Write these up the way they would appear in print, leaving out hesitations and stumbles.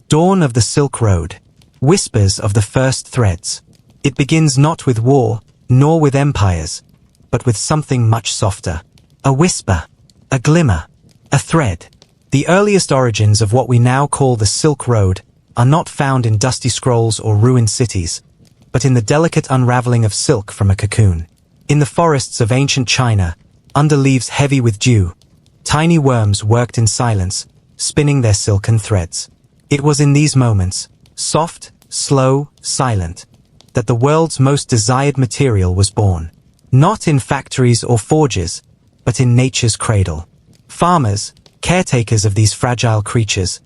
Dawn of the Silk Road. Whispers of the first threads. It begins not with war, nor with empires, but with something much softer. A whisper, a glimmer, a thread. The earliest origins of what we now call the Silk Road are not found in dusty scrolls or ruined cities, but in the delicate unraveling of silk from a cocoon. In the forests of ancient China, under leaves heavy with dew, tiny worms worked in silence, spinning their silken threads. It was in these moments, soft, slow, silent, that the world's most desired material was born. Not in factories or forges, but in nature's cradle. Farmers, caretakers of these fragile creatures,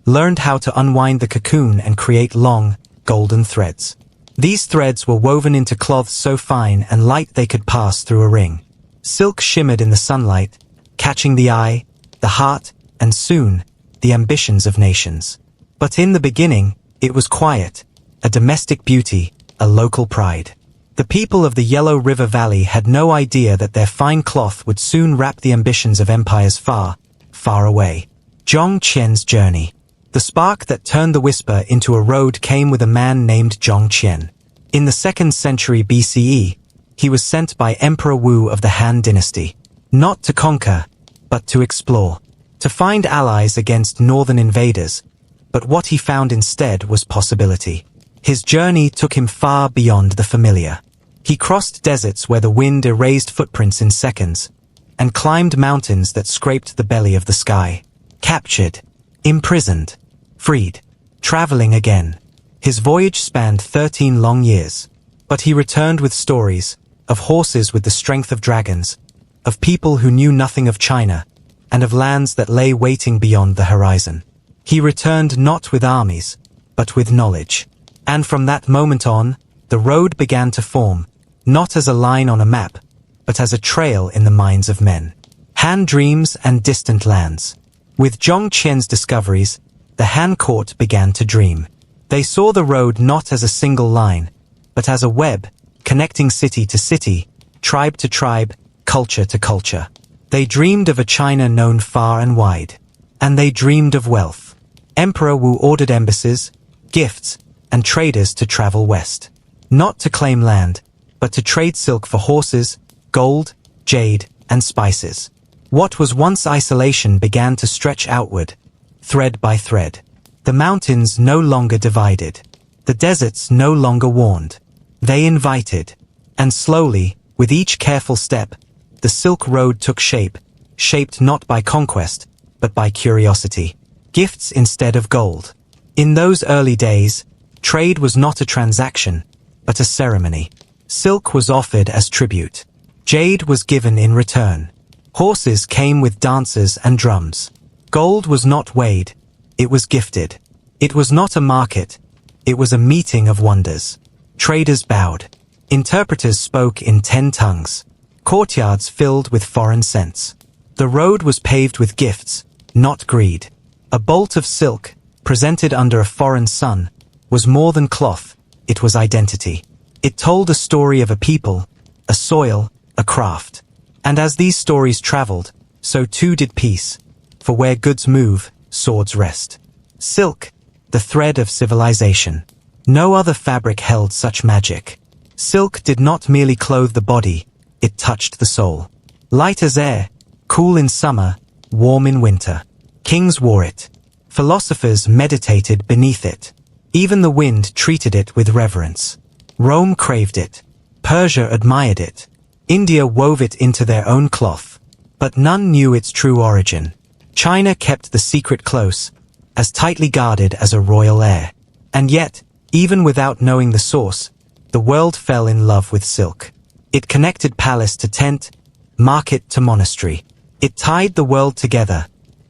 learned how to unwind the cocoon and create long, golden threads. These threads were woven into cloths so fine and light they could pass through a ring. Silk shimmered in the sunlight, catching the eye, the heart, and soon, the ambitions of nations. But in the beginning, it was quiet, a domestic beauty, a local pride. The people of the Yellow River Valley had no idea that their fine cloth would soon wrap the ambitions of empires far, far away. Zhong Qian's journey. The spark that turned the whisper into a road came with a man named Zhong Qian. In the 2nd century BCE, he was sent by Emperor Wu of the Han dynasty, not to conquer, but to explore, to find allies against northern invaders. But what he found instead was possibility. His journey took him far beyond the familiar. He crossed deserts where the wind erased footprints in seconds, and climbed mountains that scraped the belly of the sky. Captured, imprisoned, freed, traveling again. His voyage spanned 13 long years, but he returned with stories of horses with the strength of dragons, of people who knew nothing of China, and of lands that lay waiting beyond the horizon. He returned not with armies, but with knowledge. And from that moment on, the road began to form, not as a line on a map, but as a trail in the minds of men. Han dreams and distant lands. With Zhong Qian's discoveries, the Han court began to dream. They saw the road not as a single line, but as a web, connecting city to city, tribe to tribe, culture to culture. They dreamed of a China known far and wide. And they dreamed of wealth. Emperor Wu ordered embassies, gifts, and traders to travel west. Not to claim land, but to trade silk for horses, gold, jade, and spices. What was once isolation began to stretch outward, thread by thread. The mountains no longer divided. The deserts no longer warned. They invited. And slowly, with each careful step, the Silk Road took shape, shaped not by conquest, but by curiosity. Gifts instead of gold. In those early days, trade was not a transaction, but a ceremony. Silk was offered as tribute. Jade was given in return. Horses came with dancers and drums. Gold was not weighed, it was gifted. It was not a market, it was a meeting of wonders. Traders bowed. Interpreters spoke in 10 tongues. Courtyards filled with foreign scents. The road was paved with gifts, not greed. A bolt of silk, presented under a foreign sun, was more than cloth, it was identity. It told a story of a people, a soil, a craft. And as these stories traveled, so too did peace, for where goods move, swords rest. Silk, the thread of civilization. No other fabric held such magic. Silk did not merely clothe the body, it touched the soul. Light as air, cool in summer, warm in winter. Kings wore it. Philosophers meditated beneath it. Even the wind treated it with reverence. Rome craved it. Persia admired it. India wove it into their own cloth. But none knew its true origin. China kept the secret close, as tightly guarded as a royal heir. And yet, even without knowing the source, the world fell in love with silk. It connected palace to tent, market to monastery. It tied the world together,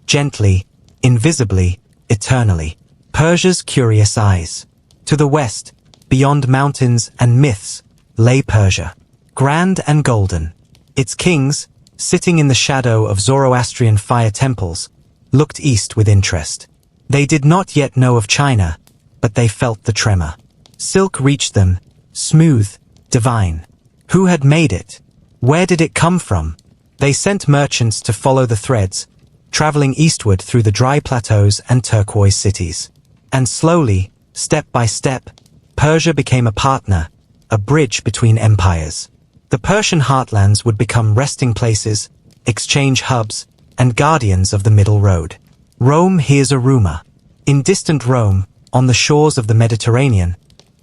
gently, invisibly, eternally. Persia's curious eyes. To the west, beyond mountains and myths, lay Persia. Grand and golden. Its kings, sitting in the shadow of Zoroastrian fire temples, looked east with interest. They did not yet know of China, but they felt the tremor. Silk reached them, smooth, divine. Who had made it? Where did it come from? They sent merchants to follow the threads, traveling eastward through the dry plateaus and turquoise cities. And slowly, step by step, Persia became a partner, a bridge between empires. The Persian heartlands would become resting places, exchange hubs, and guardians of the Middle Road. Rome hears a rumor. In distant Rome, on the shores of the Mediterranean,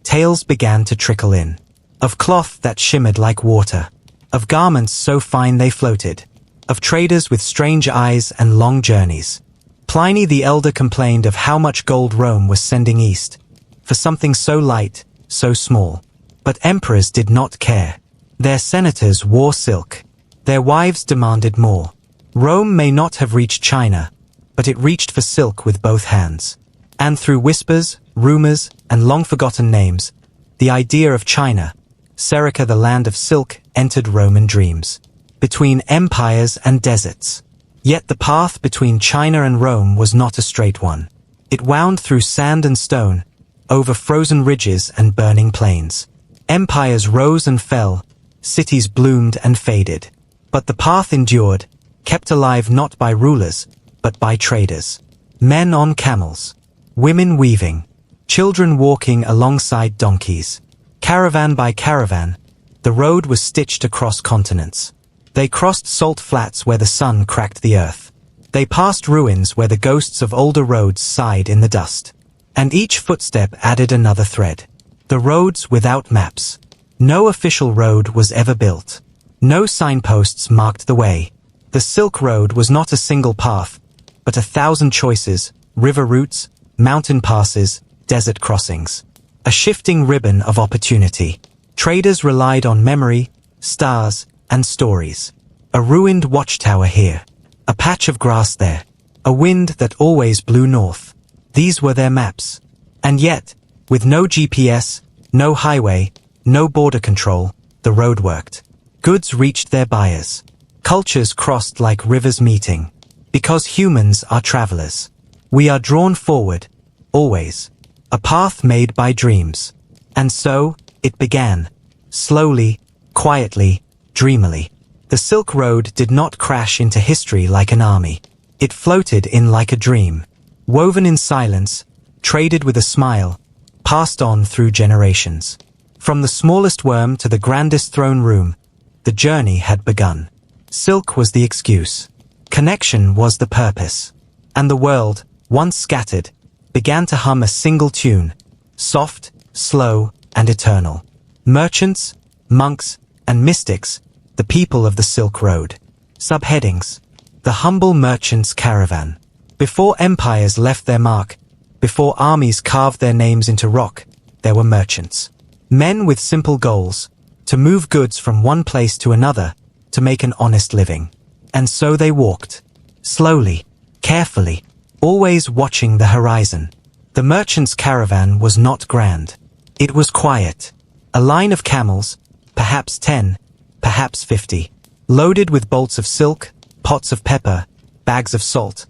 tales began to trickle in. Of cloth that shimmered like water. Of garments so fine they floated. Of traders with strange eyes and long journeys. Pliny the Elder complained of how much gold Rome was sending east, for something so light, so small. But emperors did not care. Their senators wore silk. Their wives demanded more. Rome may not have reached China, but it reached for silk with both hands. And through whispers, rumors, and long-forgotten names, the idea of China, Serica the land of silk, entered Roman dreams. Between empires and deserts. Yet the path between China and Rome was not a straight one. It wound through sand and stone, over frozen ridges and burning plains. Empires rose and fell, cities bloomed and faded. But the path endured, kept alive not by rulers, but by traders. Men on camels. Women weaving. Children walking alongside donkeys. Caravan by caravan, the road was stitched across continents. They crossed salt flats where the sun cracked the earth. They passed ruins where the ghosts of older roads sighed in the dust. And each footstep added another thread. The roads without maps. No official road was ever built. No signposts marked the way. The Silk Road was not a single path, but 1,000 choices, river routes, mountain passes, desert crossings. A shifting ribbon of opportunity. Traders relied on memory, stars, and stories. A ruined watchtower here. A patch of grass there. A wind that always blew north. These were their maps. And yet, with no GPS, no highway, no border control, the road worked. Goods reached their buyers. Cultures crossed like rivers meeting. Because humans are travelers. We are drawn forward, always. A path made by dreams. And so, it began. Slowly, quietly, dreamily. The Silk Road did not crash into history like an army. It floated in like a dream. Woven in silence, traded with a smile, passed on through generations. From the smallest worm to the grandest throne room, the journey had begun. Silk was the excuse. Connection was the purpose. And the world, once scattered, began to hum a single tune, soft, slow, and eternal. Merchants, monks, and mystics, the people of the Silk Road. Subheadings. The humble merchant's caravan. Before empires left their mark, before armies carved their names into rock, there were merchants. Men with simple goals, to move goods from one place to another, to make an honest living. And so they walked. Slowly, carefully, always watching the horizon. The merchant's caravan was not grand. It was quiet. A line of camels, perhaps 10, perhaps 50, loaded with bolts of silk, pots of pepper, bags of salt,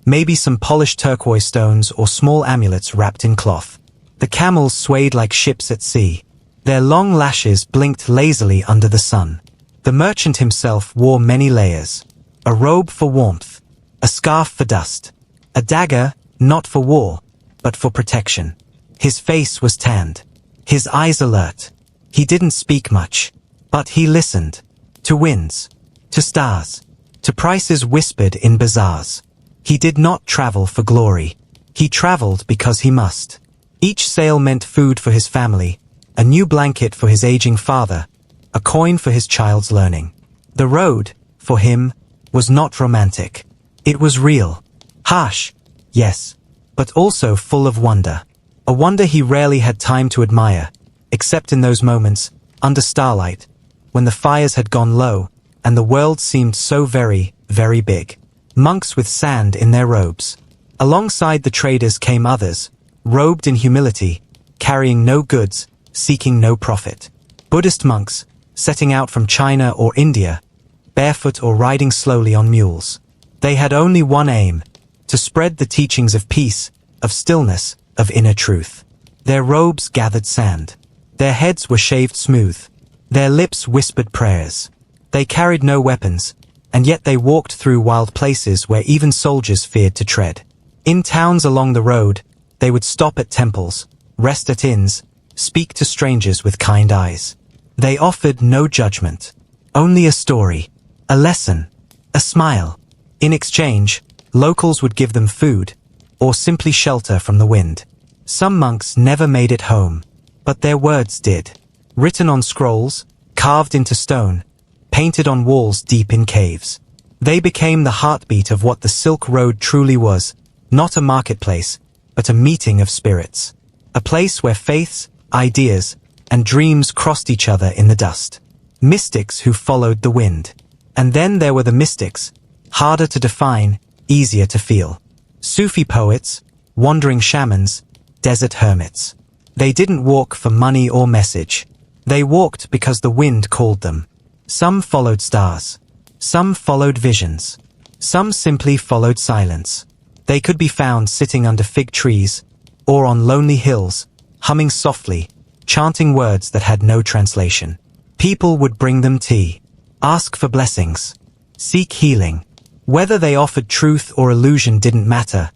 maybe some polished turquoise stones or small amulets wrapped in cloth. The camels swayed like ships at sea. Their long lashes blinked lazily under the sun. The merchant himself wore many layers. A robe for warmth, a scarf for dust, a dagger, not for war, but for protection. His face was tanned, his eyes alert. He didn't speak much, but he listened. To winds, to stars, to prices whispered in bazaars. He did not travel for glory. He traveled because he must. Each sale meant food for his family, a new blanket for his aging father, a coin for his child's learning. The road, for him, was not romantic. It was real. Harsh, yes, but also full of wonder. A wonder he rarely had time to admire, except in those moments, under starlight, when the fires had gone low, and the world seemed so very, very big. Monks with sand in their robes. Alongside the traders came others, robed in humility, carrying no goods, seeking no profit. Buddhist monks, setting out from China or India, barefoot or riding slowly on mules. They had only one aim, to spread the teachings of peace, of stillness, of inner truth. Their robes gathered sand. Their heads were shaved smooth. Their lips whispered prayers. They carried no weapons, and yet they walked through wild places where even soldiers feared to tread. In towns along the road, They would stop at temples, rest at inns, speak to strangers with kind eyes. They offered no judgment, only a story, a lesson, a smile. In exchange, locals would give them food, or simply shelter from the wind. Some monks never made it home, but their words did. Written on scrolls, carved into stone, painted on walls deep in caves. They became the heartbeat of what the Silk Road truly was, not a marketplace, but a meeting of spirits. A place where faiths, ideas, and dreams crossed each other in the dust. Mystics who followed the wind. And then there were the mystics, harder to define, easier to feel. Sufi poets, wandering shamans, desert hermits. They didn't walk for money or message. They walked because the wind called them. Some followed stars. Some followed visions. Some simply followed silence. They could be found sitting under fig trees, or on lonely hills, humming softly, chanting words that had no translation. People would bring them tea, ask for blessings, seek healing. Whether they offered truth or illusion didn't matter.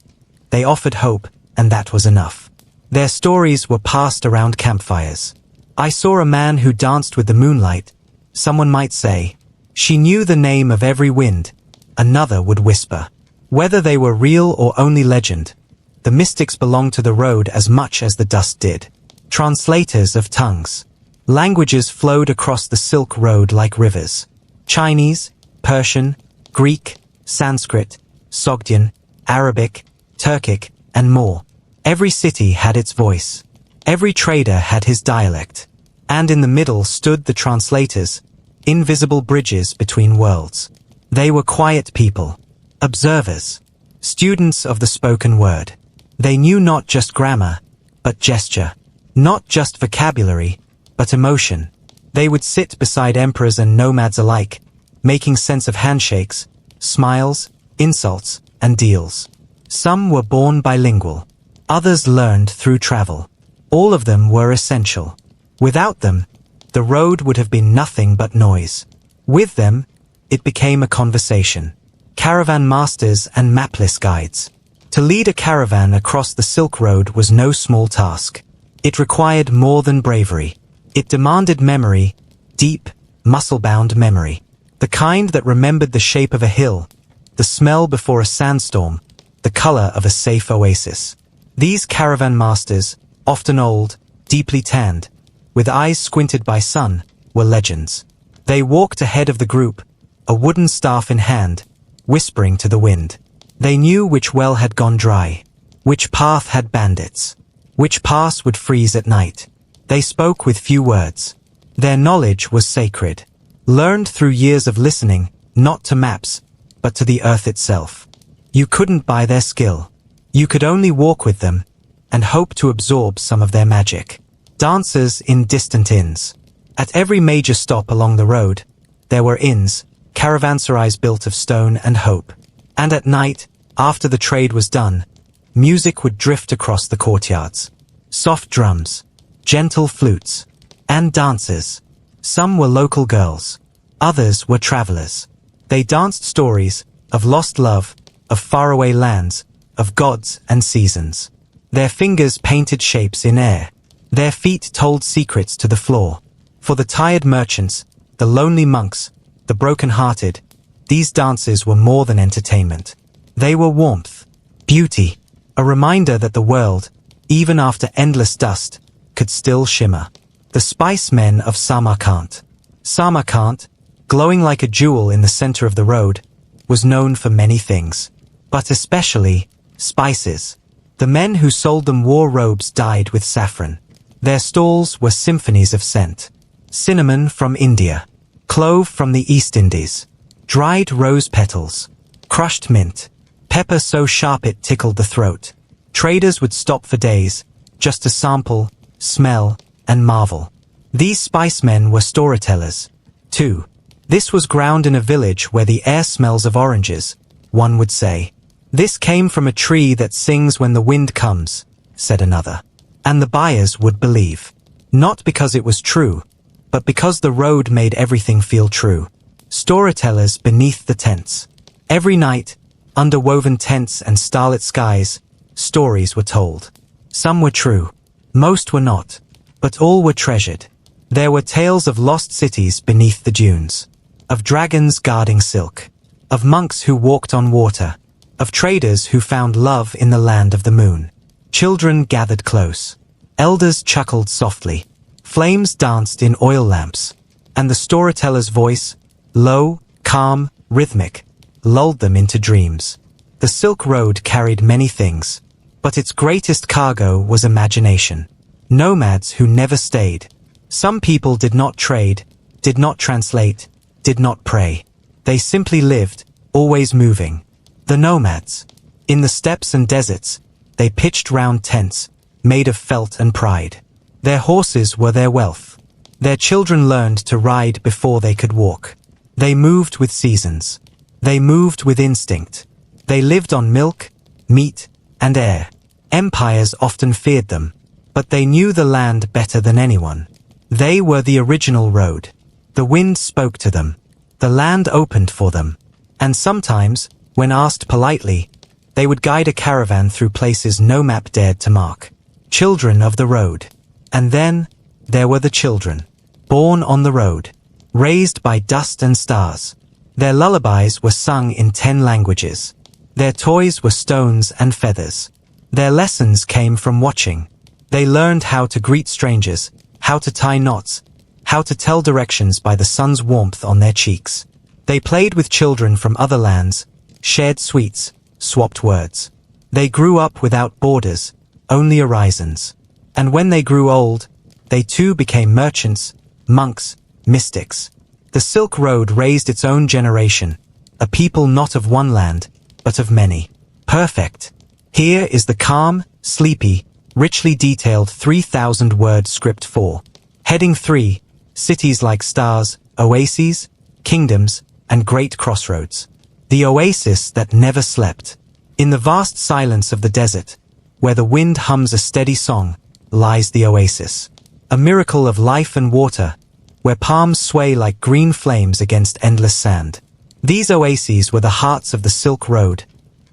They offered hope, and that was enough. Their stories were passed around campfires. I saw a man who danced with the moonlight. Someone might say, she knew the name of every wind. Another would whisper. Whether they were real or only legend, the mystics belonged to the road as much as the dust did. Translators of tongues. Languages flowed across the Silk Road like rivers. Chinese, Persian, Greek, Sanskrit, Sogdian, Arabic, Turkic, and more. Every city had its voice. Every trader had his dialect. And in the middle stood the translators, invisible bridges between worlds. They were quiet people, observers, students of the spoken word. They knew not just grammar, but gesture. Not just vocabulary, but emotion. They would sit beside emperors and nomads alike, making sense of handshakes, smiles, insults, and deals. Some were born bilingual. Others learned through travel. All of them were essential. Without them, the road would have been nothing but noise. With them, it became a conversation. Caravan masters and mapless guides. To lead a caravan across the Silk Road was no small task. It required more than bravery. It demanded memory, deep, muscle-bound memory. The kind that remembered the shape of a hill, the smell before a sandstorm, the color of a safe oasis. These caravan masters, often old, deeply tanned, with eyes squinted by sun, were legends. They walked ahead of the group, a wooden staff in hand, whispering to the wind. They knew which well had gone dry, which path had bandits, which pass would freeze at night. They spoke with few words. Their knowledge was sacred, learned through years of listening, not to maps, but to the earth itself. You couldn't buy their skill. You could only walk with them, and hope to absorb some of their magic. Dancers in distant inns. At every major stop along the road, there were inns, caravanserais built of stone and hope. And at night, after the trade was done, music would drift across the courtyards. Soft drums, gentle flutes, and dancers. Some were local girls. Others were travelers. They danced stories of lost love, of faraway lands, of gods and seasons. Their fingers painted shapes in air. Their feet told secrets to the floor. For the tired merchants, the lonely monks, the broken-hearted, these dances were more than entertainment. They were warmth, beauty, a reminder that the world, even after endless dust, could still shimmer. The spice men of Samarkand. Samarkand, glowing like a jewel in the center of the road, was known for many things, but especially spices. The men who sold them war robes dyed with saffron. Their stalls were symphonies of scent. Cinnamon from India, clove from the East Indies, dried rose petals, crushed mint, pepper so sharp it tickled the throat. Traders would stop for days, just to sample, smell, and marvel. These spice men were storytellers, too. This was ground in a village where the air smells of oranges, one would say. This came from a tree that sings when the wind comes, said another. And the buyers would believe. Not because it was true, but because the road made everything feel true. Storytellers beneath the tents. Every night, under woven tents and starlit skies, stories were told. Some were true. Most were not. But all were treasured. There were tales of lost cities beneath the dunes. Of dragons guarding silk. Of monks who walked on water. Of traders who found love in the land of the moon. Children gathered close. Elders chuckled softly. Flames danced in oil lamps. And the storyteller's voice, low, calm, rhythmic, lulled them into dreams. The Silk Road carried many things, but its greatest cargo was imagination. Nomads who never stayed. Some people did not trade, did not translate, did not pray. They simply lived, always moving. The nomads. In the steppes and deserts, they pitched round tents, made of felt and pride. Their horses were their wealth. Their children learned to ride before they could walk. They moved with seasons. They moved with instinct. They lived on milk, meat, and air. Empires often feared them, but they knew the land better than anyone. They were the original road. The wind spoke to them. The land opened for them. And sometimes, when asked politely, they would guide a caravan through places no map dared to mark. Children of the road. And then, there were the children. Born on the road. Raised by dust and stars. Their lullabies were sung in 10 languages. Their toys were stones and feathers. Their lessons came from watching. They learned how to greet strangers, how to tie knots, how to tell directions by the sun's warmth on their cheeks. They played with children from other lands, shared sweets, swapped words. They grew up without borders, only horizons. And when they grew old, they too became merchants, monks, mystics. The Silk Road raised its own generation, a people not of one land, but of many. Perfect. Here is the calm, sleepy, richly detailed 3,000-word script for Heading 3, cities like stars, oases, kingdoms, and great crossroads. The oasis that never slept. In the vast silence of the desert, where the wind hums a steady song, lies the oasis. A miracle of life and water, where palms sway like green flames against endless sand. These oases were the hearts of the Silk Road,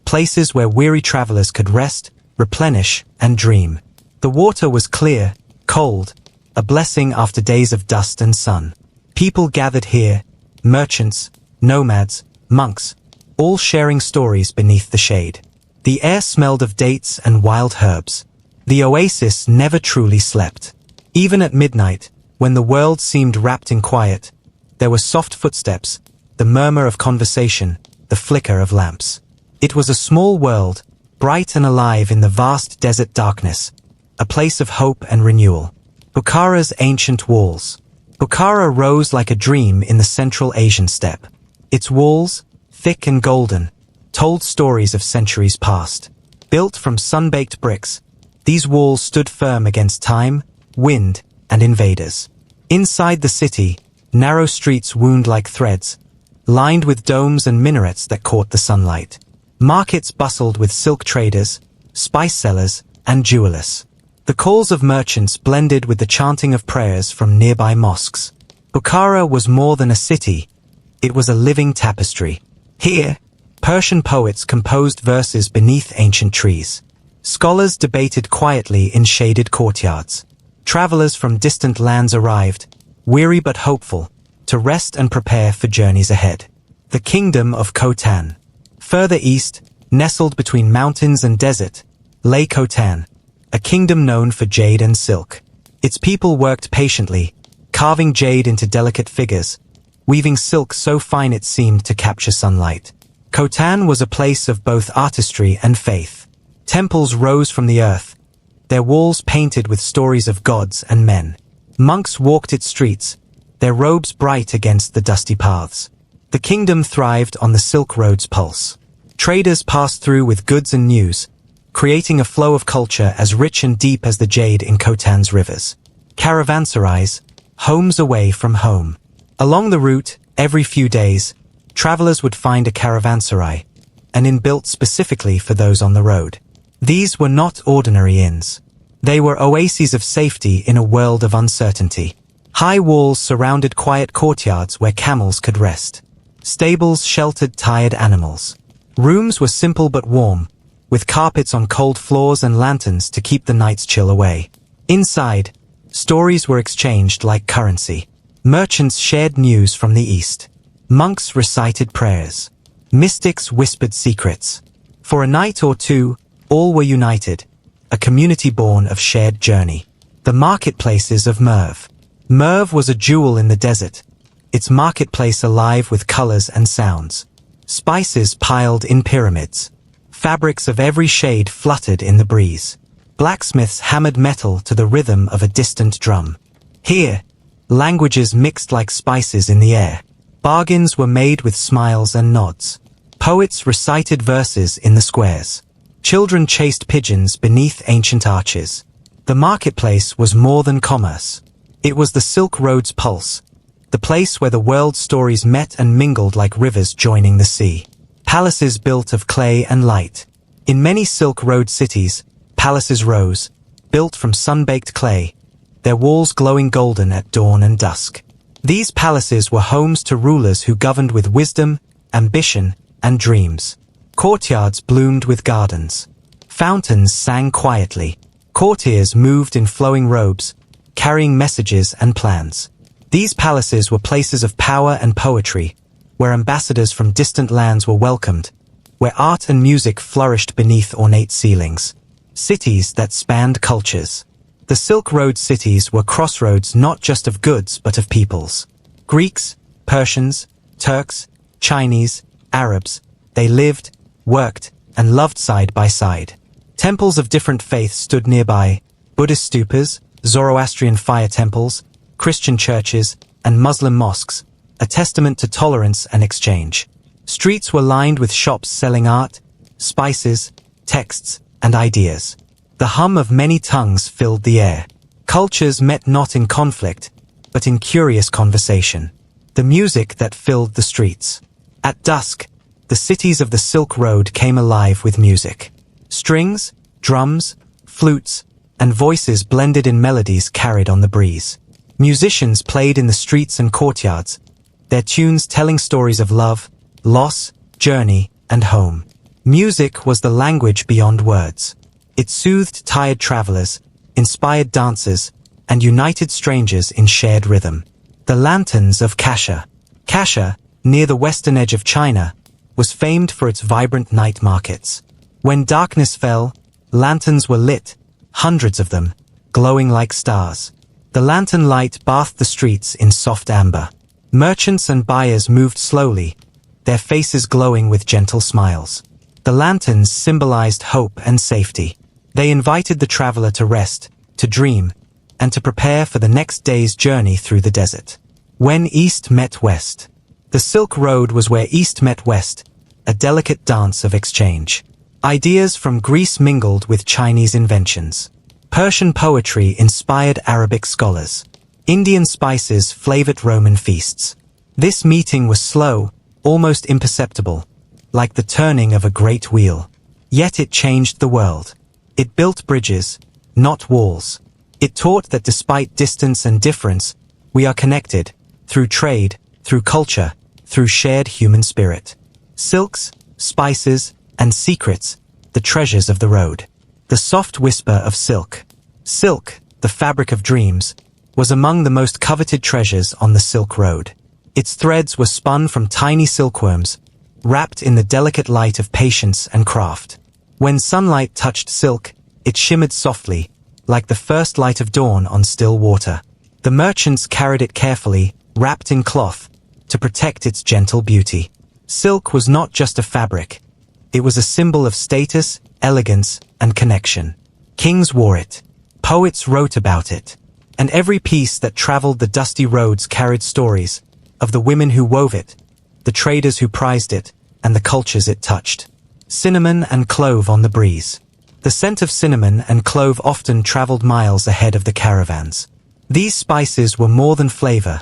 places where weary travelers could rest, replenish, and dream. The water was clear, cold, a blessing after days of dust and sun. People gathered here, merchants, nomads, monks, all sharing stories beneath the shade. The air smelled of dates and wild herbs. The oasis never truly slept. Even at midnight, when the world seemed wrapped in quiet, there were soft footsteps, the murmur of conversation, the flicker of lamps. It was a small world, bright and alive in the vast desert darkness, a place of hope and renewal. Bukhara's ancient walls. Bukhara rose like a dream in the Central Asian steppe. Its walls, thick and golden, told stories of centuries past. Built from sun-baked bricks, these walls stood firm against time, wind, and invaders. Inside the city, narrow streets wound like threads, lined with domes and minarets that caught the sunlight. Markets bustled with silk traders, spice sellers, and jewelers. The calls of merchants blended with the chanting of prayers from nearby mosques. Bukhara was more than a city, it was a living tapestry. Here, Persian poets composed verses beneath ancient trees. Scholars debated quietly in shaded courtyards. Travelers from distant lands arrived, weary but hopeful, to rest and prepare for journeys ahead. The kingdom of Khotan. Further east, nestled between mountains and desert, lay Khotan, a kingdom known for jade and silk. Its people worked patiently, carving jade into delicate figures, weaving silk so fine it seemed to capture sunlight. Khotan was a place of both artistry and faith. Temples rose from the earth, their walls painted with stories of gods and men. Monks walked its streets, their robes bright against the dusty paths. The kingdom thrived on the Silk Road's pulse. Traders passed through with goods and news, creating a flow of culture as rich and deep as the jade in Khotan's rivers. Caravanserais, homes away from home. Along the route, every few days, travelers would find a caravanserai, an inn built specifically for those on the road. These were not ordinary inns. They were oases of safety in a world of uncertainty. High walls surrounded quiet courtyards where camels could rest. Stables sheltered tired animals. Rooms were simple but warm, with carpets on cold floors and lanterns to keep the night's chill away. Inside, stories were exchanged like currency. Merchants shared news from the East. Monks recited prayers. Mystics whispered secrets. For a night or two, all were united, a community born of shared journey. The marketplaces of Merv. Merv was a jewel in the desert, its marketplace alive with colors and sounds. Spices piled in pyramids. Fabrics of every shade fluttered in the breeze. Blacksmiths hammered metal to the rhythm of a distant drum. Here, languages mixed like spices in the air. Bargains were made with smiles and nods. Poets recited verses in the squares. Children chased pigeons beneath ancient arches. The marketplace was more than commerce. It was the Silk Road's pulse, the place where the world's stories met and mingled like rivers joining the sea. Palaces built of clay and light. In many Silk Road cities, palaces rose, built from sun-baked clay, their walls glowing golden at dawn and dusk. These palaces were homes to rulers who governed with wisdom, ambition, and dreams. Courtyards bloomed with gardens. Fountains sang quietly. Courtiers moved in flowing robes, carrying messages and plans. These palaces were places of power and poetry, where ambassadors from distant lands were welcomed, where art and music flourished beneath ornate ceilings. Cities that spanned cultures. The Silk Road cities were crossroads not just of goods but of peoples. Greeks, Persians, Turks, Chinese, Arabs, they lived, worked, and loved side by side. Temples of different faiths stood nearby, Buddhist stupas, Zoroastrian fire temples, Christian churches, and Muslim mosques, a testament to tolerance and exchange. Streets were lined with shops selling art, spices, texts, and ideas. The hum of many tongues filled the air. Cultures met not in conflict, but in curious conversation. The music that filled the streets. At dusk, the cities of the Silk Road came alive with music. Strings, drums, flutes, and voices blended in melodies carried on the breeze. Musicians played in the streets and courtyards, their tunes telling stories of love, loss, journey, and home. Music was the language beyond words. It soothed tired travelers, inspired dancers, and united strangers in shared rhythm. The lanterns of Kasha. Kasha, near the western edge of China, was famed for its vibrant night markets. When darkness fell, lanterns were lit, hundreds of them, glowing like stars. The lantern light bathed the streets in soft amber. Merchants and buyers moved slowly, their faces glowing with gentle smiles. The lanterns symbolized hope and safety. They invited the traveler to rest, to dream, and to prepare for the next day's journey through the desert. When East met West. The Silk Road was where East met West, a delicate dance of exchange. Ideas from Greece mingled with Chinese inventions. Persian poetry inspired Arabic scholars. Indian spices flavored Roman feasts. This meeting was slow, almost imperceptible, like the turning of a great wheel. Yet it changed the world. It built bridges, not walls. It taught that despite distance and difference, we are connected, through trade, through culture, through shared human spirit. Silks, spices, and secrets, the treasures of the road. The soft whisper of silk. Silk, the fabric of dreams, was among the most coveted treasures on the Silk Road. Its threads were spun from tiny silkworms, wrapped in the delicate light of patience and craft. When sunlight touched silk, it shimmered softly, like the first light of dawn on still water. The merchants carried it carefully, wrapped in cloth, to protect its gentle beauty. Silk was not just a fabric. It was a symbol of status, elegance, and connection. Kings wore it. Poets wrote about it. And every piece that traveled the dusty roads carried stories of the women who wove it, the traders who prized it, and the cultures it touched. Cinnamon and clove on the breeze. The scent of cinnamon and clove often traveled miles ahead of the caravans. These spices were more than flavor.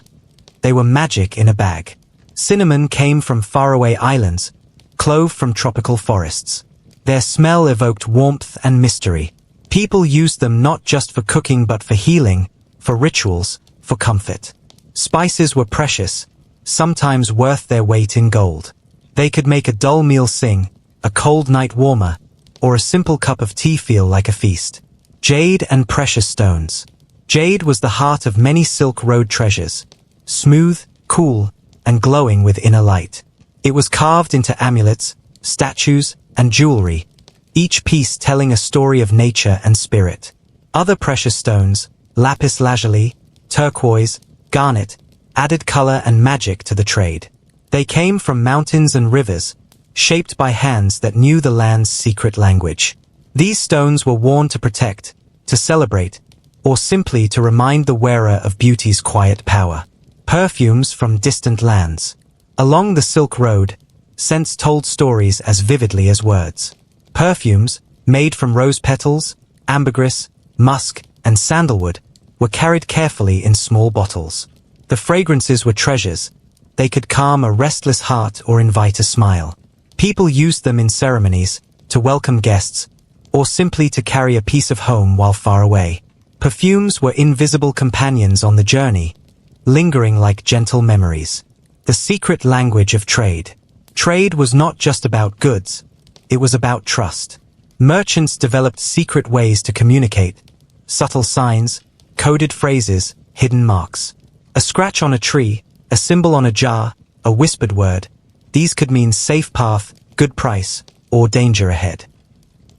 They were magic in a bag. Cinnamon came from faraway islands, clove from tropical forests. Their smell evoked warmth and mystery. People used them not just for cooking but for healing, for rituals, for comfort. Spices were precious, sometimes worth their weight in gold. They could make a dull meal sing, a cold night warmer, or a simple cup of tea feel like a feast. Jade and precious stones. Jade was the heart of many Silk Road treasures, smooth, cool, and glowing with inner light. It was carved into amulets, statues, and jewelry, each piece telling a story of nature and spirit. Other precious stones, lapis lazuli, turquoise, garnet, added color and magic to the trade. They came from mountains and rivers, shaped by hands that knew the land's secret language. These stones were worn to protect, to celebrate, or simply to remind the wearer of beauty's quiet power. Perfumes from distant lands. Along the Silk Road, scents told stories as vividly as words. Perfumes, made from rose petals, ambergris, musk, and sandalwood, were carried carefully in small bottles. The fragrances were treasures. They could calm a restless heart or invite a smile. People used them in ceremonies, to welcome guests, or simply to carry a piece of home while far away. Perfumes were invisible companions on the journey, lingering like gentle memories. The secret language of trade. Trade was not just about goods, it was about trust. Merchants developed secret ways to communicate, subtle signs, coded phrases, hidden marks. A scratch on a tree, a symbol on a jar, a whispered word. These could mean safe path, good price, or danger ahead.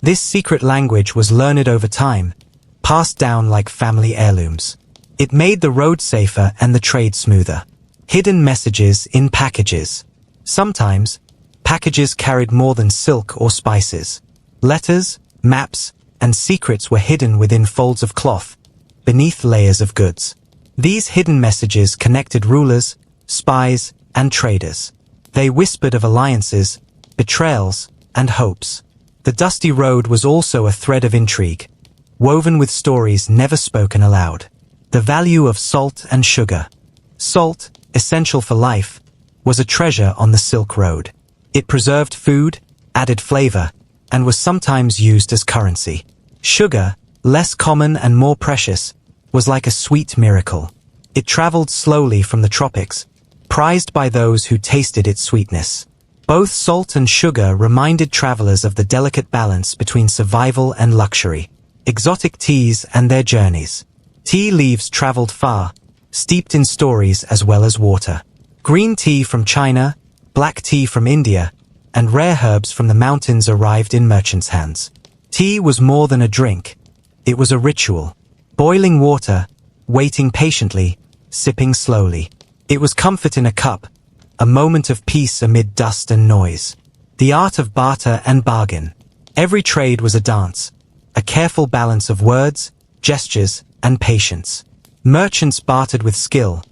This secret language was learned over time, passed down like family heirlooms. It made the road safer and the trade smoother. Hidden messages in packages. Sometimes, packages carried more than silk or spices. Letters, maps, and secrets were hidden within folds of cloth, beneath layers of goods. These hidden messages connected rulers, spies, and traders. They whispered of alliances, betrayals, and hopes. The dusty road was also a thread of intrigue, woven with stories never spoken aloud. The value of salt and sugar. Salt, essential for life, was a treasure on the Silk Road. It preserved food, added flavor, and was sometimes used as currency. Sugar, less common and more precious, was like a sweet miracle. It traveled slowly from the tropics, prized by those who tasted its sweetness. Both salt and sugar reminded travelers of the delicate balance between survival and luxury. Exotic teas and their journeys. Tea leaves traveled far, steeped in stories as well as water. Green tea from China, black tea from India, and rare herbs from the mountains arrived in merchants' hands. Tea was more than a drink. It was a ritual. Boiling water, waiting patiently, sipping slowly. It was comfort in a cup, a moment of peace amid dust and noise. The art of barter and bargain. Every trade was a dance, a careful balance of words, gestures, and patience. Merchants bartered with skill,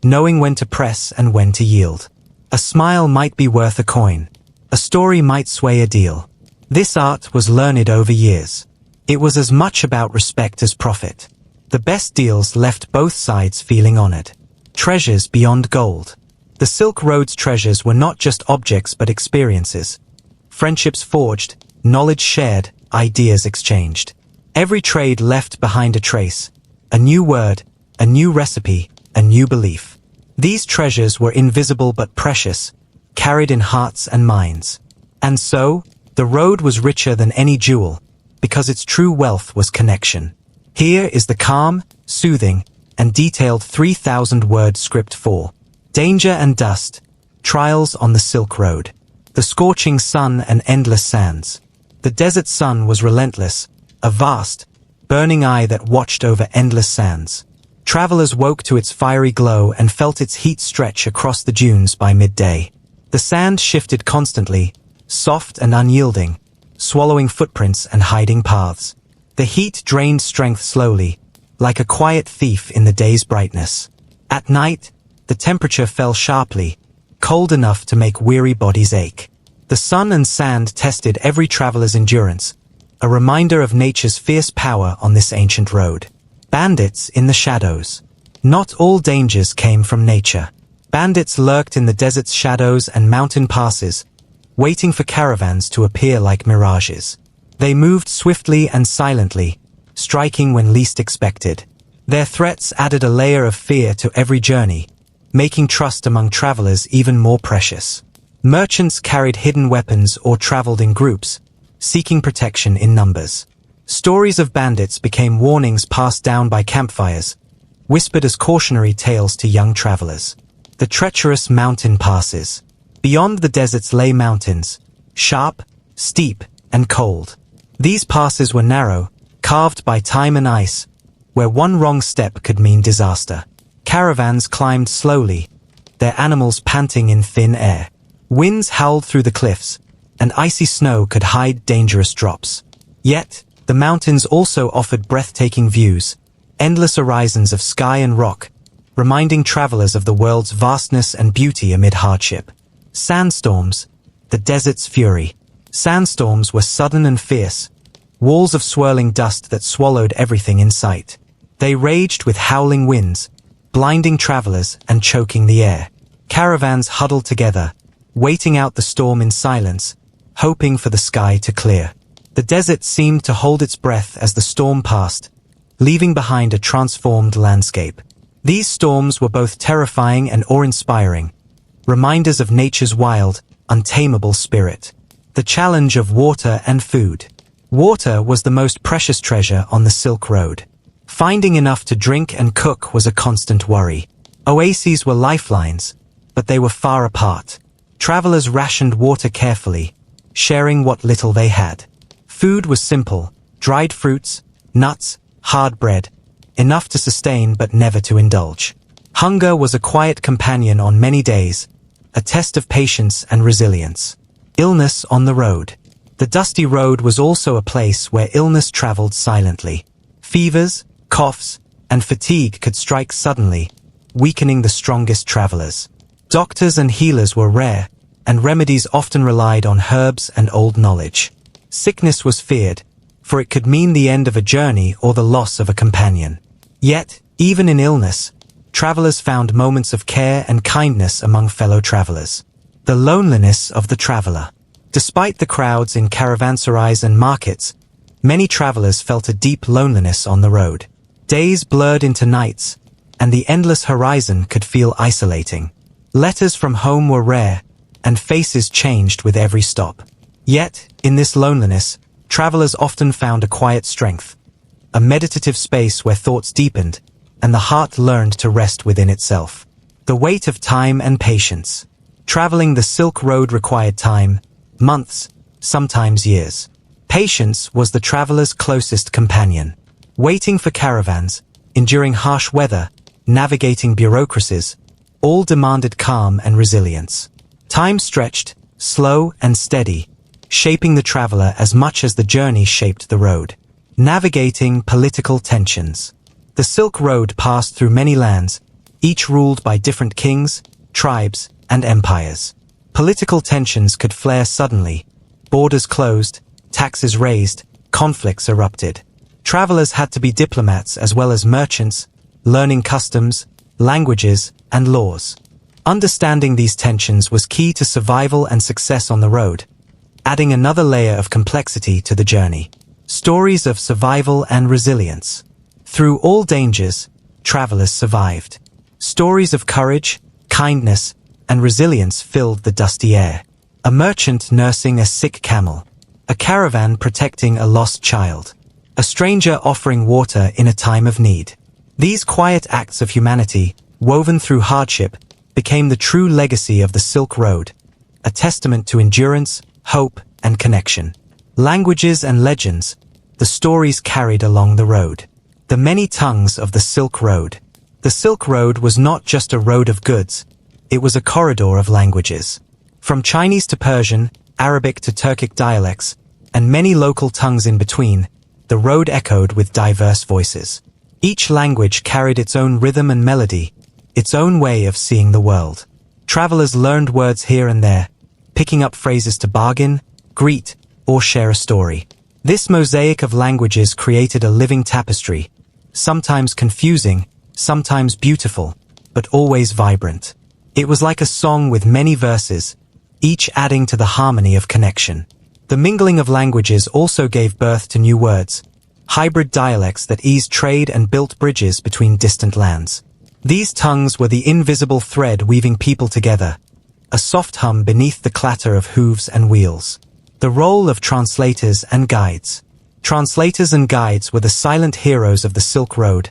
knowing when to press and when to yield. A smile might be worth a coin. A story might sway a deal. This art was learned over years. It was as much about respect as profit. The best deals left both sides feeling honored. Treasures beyond gold. The Silk Road's treasures were not just objects but experiences. Friendships forged, knowledge shared, ideas exchanged. Every trade left behind a trace, a new word, a new recipe, a new belief. These treasures were invisible but precious, carried in hearts and minds. And so, the road was richer than any jewel, because its true wealth was connection. Here is the calm, soothing, and detailed 3,000-word script for Danger and Dust, Trials on the Silk Road. The scorching sun and endless sands. The desert sun was relentless, a vast, burning eye that watched over endless sands. Travelers woke to its fiery glow and felt its heat stretch across the dunes by midday. The sand shifted constantly, soft and unyielding, swallowing footprints and hiding paths. The heat drained strength slowly, like a quiet thief in the day's brightness. At night, the temperature fell sharply, cold enough to make weary bodies ache. The sun and sand tested every traveler's endurance, a reminder of nature's fierce power on this ancient road. Bandits in the shadows. Not all dangers came from nature. Bandits lurked in the desert's shadows and mountain passes, waiting for caravans to appear like mirages. They moved swiftly and silently, striking when least expected. Their threats added a layer of fear to every journey, making trust among travelers even more precious. Merchants carried hidden weapons or traveled in groups, seeking protection in numbers. Stories of bandits became warnings passed down by campfires, whispered as cautionary tales to young travelers. The treacherous mountain passes. Beyond the deserts lay mountains, sharp, steep, and cold. These passes were narrow, carved by time and ice, where one wrong step could mean disaster. Caravans climbed slowly, their animals panting in thin air. Winds howled through the cliffs, and icy snow could hide dangerous drops. Yet, the mountains also offered breathtaking views, endless horizons of sky and rock, reminding travelers of the world's vastness and beauty amid hardship. Sandstorms, the desert's fury. Sandstorms were sudden and fierce, walls of swirling dust that swallowed everything in sight. They raged with howling winds, blinding travelers and choking the air. Caravans huddled together, waiting out the storm in silence, hoping for the sky to clear. The desert seemed to hold its breath as the storm passed, leaving behind a transformed landscape. These storms were both terrifying and awe-inspiring, reminders of nature's wild, untamable spirit. The challenge of water and food. Water was the most precious treasure on the Silk Road. Finding enough to drink and cook was a constant worry. Oases were lifelines, but they were far apart. Travelers rationed water carefully, sharing what little they had. Food was simple: dried fruits, nuts, hard bread, enough to sustain but never to indulge. Hunger was a quiet companion on many days, a test of patience and resilience. Illness on the road. The dusty road was also a place where illness traveled silently. Fevers, coughs, and fatigue could strike suddenly, weakening the strongest travelers. Doctors and healers were rare, and remedies often relied on herbs and old knowledge. Sickness was feared, for it could mean the end of a journey or the loss of a companion. Yet, even in illness, travelers found moments of care and kindness among fellow travelers. The loneliness of the traveler. Despite the crowds in caravanserais and markets, many travelers felt a deep loneliness on the road. Days blurred into nights, and the endless horizon could feel isolating. Letters from home were rare, and faces changed with every stop. Yet, in this loneliness, travelers often found a quiet strength, a meditative space where thoughts deepened, and the heart learned to rest within itself. The weight of time and patience. Traveling the Silk Road required time, months, sometimes years. Patience was the traveler's closest companion. Waiting for caravans, enduring harsh weather, navigating bureaucracies, all demanded calm and resilience. Time stretched, slow and steady, shaping the traveler as much as the journey shaped the road. Navigating political tensions. The Silk Road passed through many lands, each ruled by different kings, tribes, and empires. Political tensions could flare suddenly. Borders closed, taxes raised, conflicts erupted. Travelers had to be diplomats as well as merchants, learning customs, languages, and laws. Understanding these tensions was key to survival and success on the road, adding another layer of complexity to the journey. Stories of survival and resilience. Through all dangers, travelers survived. Stories of courage, kindness, and resilience filled the dusty air. A merchant nursing a sick camel. A caravan protecting a lost child. A stranger offering water in a time of need. These quiet acts of humanity, woven through hardship, became the true legacy of the Silk Road, a testament to endurance, hope, and connection. Languages and legends, the stories carried along the road. The many tongues of the Silk Road. The Silk Road was not just a road of goods, it was a corridor of languages. From Chinese to Persian, Arabic to Turkic dialects, and many local tongues in between, the road echoed with diverse voices. Each language carried its own rhythm and melody, its own way of seeing the world. Travelers learned words here and there, picking up phrases to bargain, greet, or share a story. This mosaic of languages created a living tapestry, sometimes confusing, sometimes beautiful, but always vibrant. It was like a song with many verses, each adding to the harmony of connection. The mingling of languages also gave birth to new words, hybrid dialects that eased trade and built bridges between distant lands. These tongues were the invisible thread weaving people together, a soft hum beneath the clatter of hooves and wheels. The role of translators and guides. Translators and guides were the silent heroes of the Silk Road,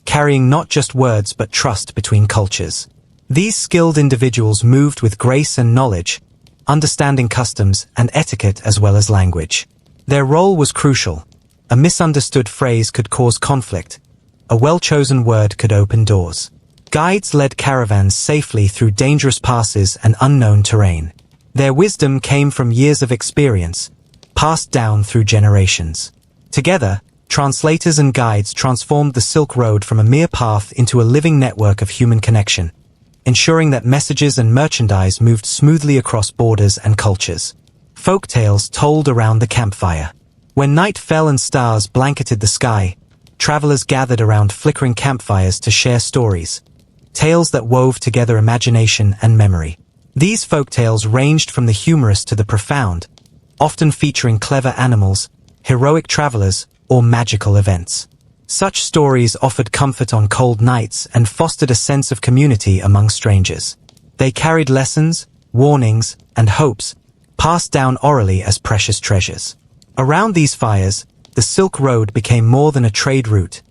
carrying not just words but trust between cultures. These skilled individuals moved with grace and knowledge, understanding customs and etiquette as well as language. Their role was crucial. A misunderstood phrase could cause conflict. A well-chosen word could open doors. Guides led caravans safely through dangerous passes and unknown terrain. Their wisdom came from years of experience, passed down through generations. Together, translators and guides transformed the Silk Road from a mere path into a living network of human connection, ensuring that messages and merchandise moved smoothly across borders and cultures. Folk tales told around the campfire. When night fell and stars blanketed the sky, travelers gathered around flickering campfires to share stories, tales that wove together imagination and memory. These folk tales ranged from the humorous to the profound, often featuring clever animals, heroic travelers, or magical events. Such stories offered comfort on cold nights and fostered a sense of community among strangers. They carried lessons, warnings, and hopes, passed down orally as precious treasures. Around these fires, the Silk Road became more than a trade route.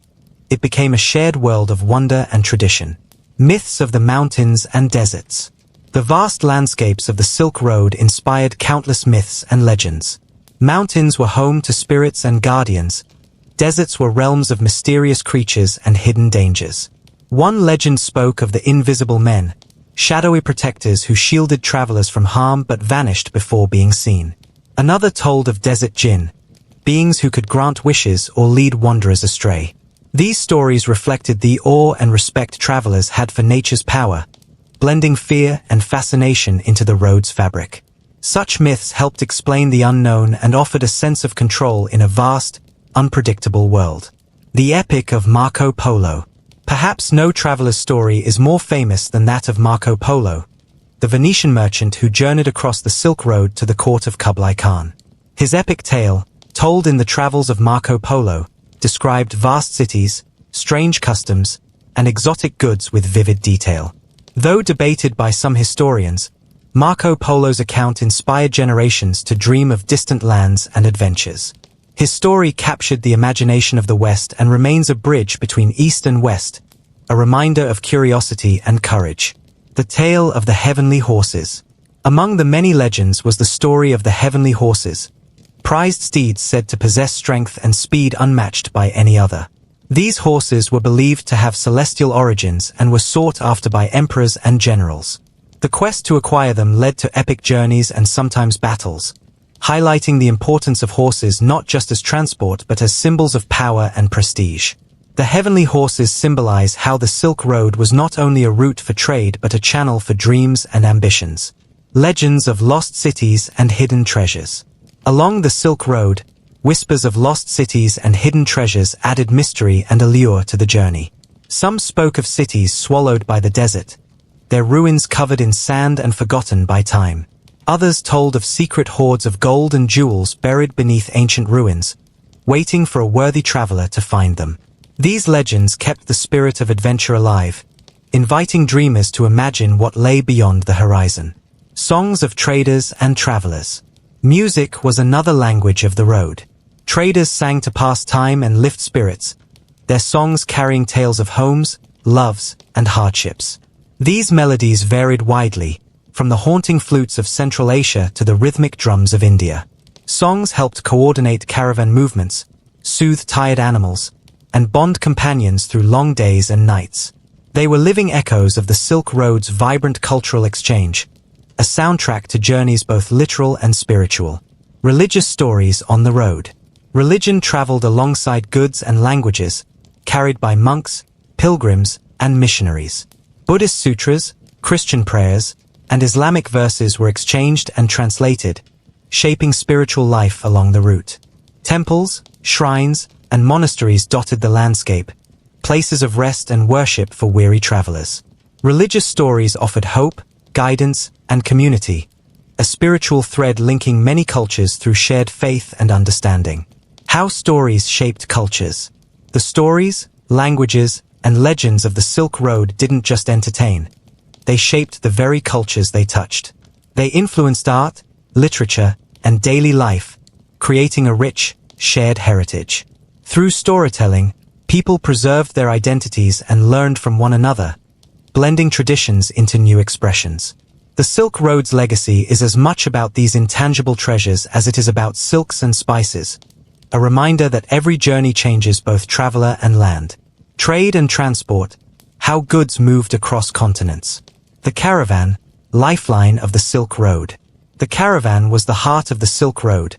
It became a shared world of wonder and tradition. Myths of the mountains and deserts. The vast landscapes of the Silk Road inspired countless myths and legends. Mountains were home to spirits and guardians. Deserts were realms of mysterious creatures and hidden dangers. One legend spoke of the invisible men, shadowy protectors who shielded travelers from harm but vanished before being seen. Another told of desert jinn, beings who could grant wishes or lead wanderers astray. These stories reflected the awe and respect travelers had for nature's power, blending fear and fascination into the road's fabric. Such myths helped explain the unknown and offered a sense of control in a vast, unpredictable world. The Epic of Marco Polo. Perhaps no traveler's story is more famous than that of Marco Polo, the Venetian merchant who journeyed across the Silk Road to the court of Kublai Khan. His epic tale, told in the Travels of Marco Polo, described vast cities, strange customs, and exotic goods with vivid detail. Though debated by some historians, Marco Polo's account inspired generations to dream of distant lands and adventures. His story captured the imagination of the West and remains a bridge between East and West, a reminder of curiosity and courage. The Tale of the Heavenly Horses. Among the many legends was the story of the Heavenly Horses, prized steeds said to possess strength and speed unmatched by any other. These horses were believed to have celestial origins and were sought after by emperors and generals. The quest to acquire them led to epic journeys and sometimes battles, highlighting the importance of horses not just as transport but as symbols of power and prestige. The heavenly horses symbolize how the Silk Road was not only a route for trade but a channel for dreams and ambitions. Legends of lost cities and hidden treasures. Along the Silk Road, whispers of lost cities and hidden treasures added mystery and allure to the journey. Some spoke of cities swallowed by the desert, their ruins covered in sand and forgotten by time. Others told of secret hoards of gold and jewels buried beneath ancient ruins, waiting for a worthy traveler to find them. These legends kept the spirit of adventure alive, inviting dreamers to imagine what lay beyond the horizon. Songs of traders and travelers. Music was another language of the road. Traders sang to pass time and lift spirits, their songs carrying tales of homes, loves, and hardships. These melodies varied widely, from the haunting flutes of Central Asia to the rhythmic drums of India. Songs helped coordinate caravan movements, soothe tired animals, and bond companions through long days and nights. They were living echoes of the Silk Road's vibrant cultural exchange, a soundtrack to journeys both literal and spiritual. Religious stories on the road. Religion traveled alongside goods and languages, carried by monks, pilgrims, and missionaries. Buddhist sutras, Christian prayers, and Islamic verses were exchanged and translated, shaping spiritual life along the route. Temples, shrines, and monasteries dotted the landscape, places of rest and worship for weary travelers. Religious stories offered hope, guidance, and community, a spiritual thread linking many cultures through shared faith and understanding. How stories shaped cultures. The stories, languages, and legends of the Silk Road didn't just entertain. They shaped the very cultures they touched. They influenced art, literature, and daily life, creating a rich, shared heritage. Through storytelling, people preserved their identities and learned from one another, blending traditions into new expressions. The Silk Road's legacy is as much about these intangible treasures as it is about silks and spices, a reminder that every journey changes both traveler and land. Trade and transport, how goods moved across continents. The caravan, lifeline of the Silk Road. The caravan was the heart of the Silk Road,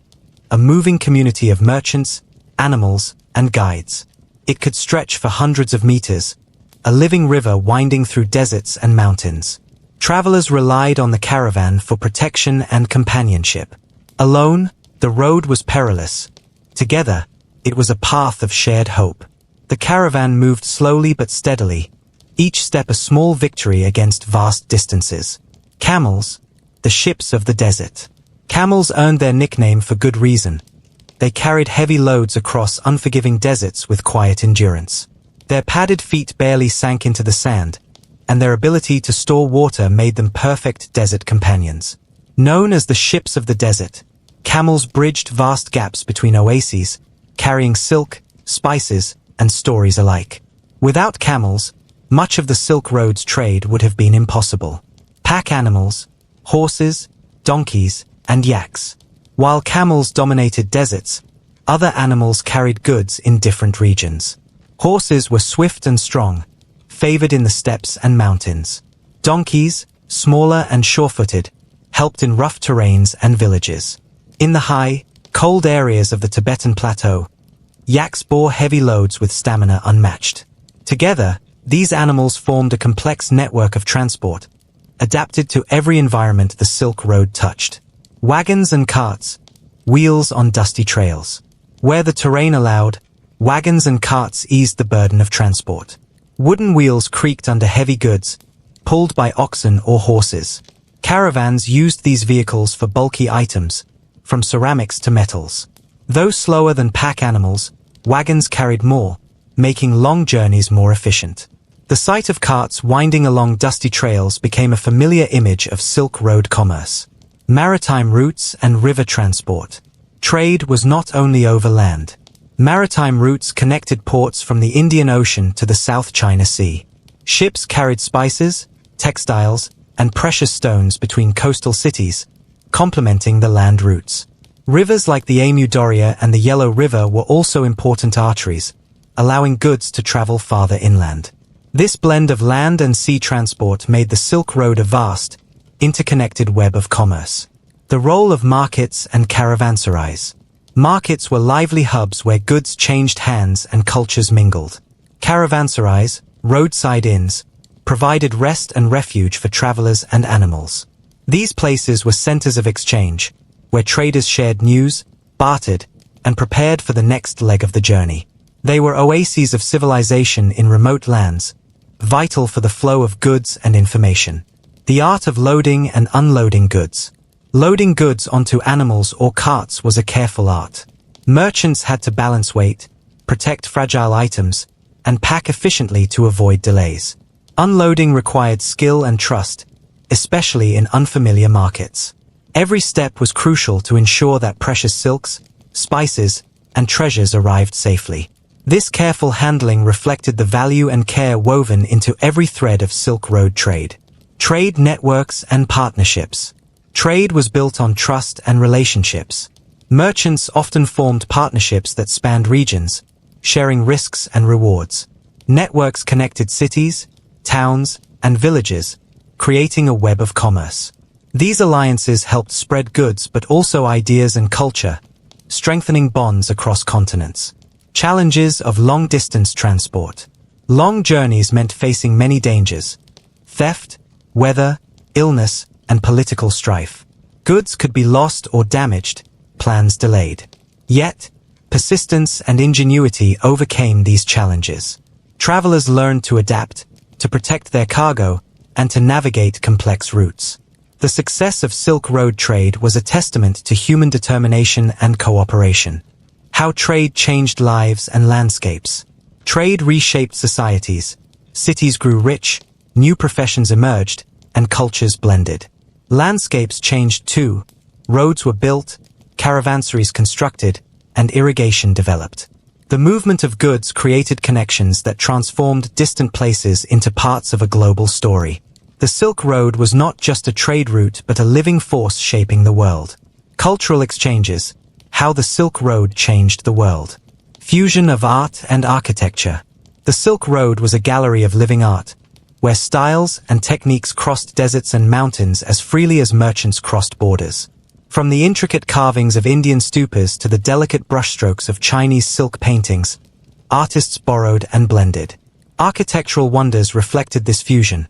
a moving community of merchants, animals, and guides. It could stretch for hundreds of meters, a living river winding through deserts and mountains. Travelers relied on the caravan for protection and companionship. Alone, the road was perilous. Together, it was a path of shared hope. The caravan moved slowly but steadily, each step a small victory against vast distances. Camels, the ships of the desert. Camels earned their nickname for good reason. They carried heavy loads across unforgiving deserts with quiet endurance. Their padded feet barely sank into the sand, and their ability to store water made them perfect desert companions. Known as the ships of the desert, camels bridged vast gaps between oases, carrying silk, spices, and stories alike. Without camels, much of the Silk Road's trade would have been impossible. Pack animals, horses, donkeys, and yaks. While camels dominated deserts, other animals carried goods in different regions. Horses were swift and strong, favored in the steppes and mountains. Donkeys, smaller and sure-footed, helped in rough terrains and villages. In the high, cold areas of the Tibetan plateau, yaks bore heavy loads with stamina unmatched. Together, these animals formed a complex network of transport, adapted to every environment the Silk Road touched. Wagons and carts, wheels on dusty trails. Where the terrain allowed, wagons and carts eased the burden of transport. Wooden wheels creaked under heavy goods, pulled by oxen or horses. Caravans used these vehicles for bulky items, from ceramics to metals. Though slower than pack animals, wagons carried more, making long journeys more efficient. The sight of carts winding along dusty trails became a familiar image of Silk Road commerce. Maritime routes and river transport. Trade was not only over land. Maritime routes connected ports from the Indian Ocean to the South China Sea. Ships carried spices, textiles, and precious stones between coastal cities, complementing the land routes. Rivers like the Amu Darya and the Yellow River were also important arteries, allowing goods to travel farther inland. This blend of land and sea transport made the Silk Road a vast, interconnected web of commerce. The role of markets and caravanserais. Markets were lively hubs where goods changed hands and cultures mingled. Caravanserais, roadside inns, provided rest and refuge for travelers and animals. These places were centers of exchange, where traders shared news, bartered, and prepared for the next leg of the journey. They were oases of civilization in remote lands, vital for the flow of goods and information. The art of loading and unloading goods. Loading goods onto animals or carts was a careful art. Merchants had to balance weight, protect fragile items, and pack efficiently to avoid delays. Unloading required skill and trust, especially in unfamiliar markets. Every step was crucial to ensure that precious silks, spices, and treasures arrived safely. This careful handling reflected the value and care woven into every thread of Silk Road trade. Trade networks and partnerships. Trade was built on trust and relationships. Merchants often formed partnerships that spanned regions, sharing risks and rewards. Networks connected cities, towns, and villages, creating a web of commerce. These alliances helped spread goods but also ideas and culture, strengthening bonds across continents. Challenges of long-distance transport. Long journeys meant facing many dangers: theft, weather, illness, and political strife. Goods could be lost or damaged, plans delayed. Yet, persistence and ingenuity overcame these challenges. Travelers learned to adapt, to protect their cargo, and to navigate complex routes. The success of Silk Road trade was a testament to human determination and cooperation. How trade changed lives and landscapes. Trade reshaped societies. Cities grew rich, new professions emerged, and cultures blended. Landscapes changed too. Roads were built, caravansaries constructed, and irrigation developed. The movement of goods created connections that transformed distant places into parts of a global story. The Silk Road was not just a trade route but a living force shaping the world. Cultural exchanges. How the Silk Road changed the world. Fusion of art and architecture. The Silk Road was a gallery of living art, where styles and techniques crossed deserts and mountains as freely as merchants crossed borders. From the intricate carvings of Indian stupas to the delicate brushstrokes of Chinese silk paintings, artists borrowed and blended. Architectural wonders reflected this fusion.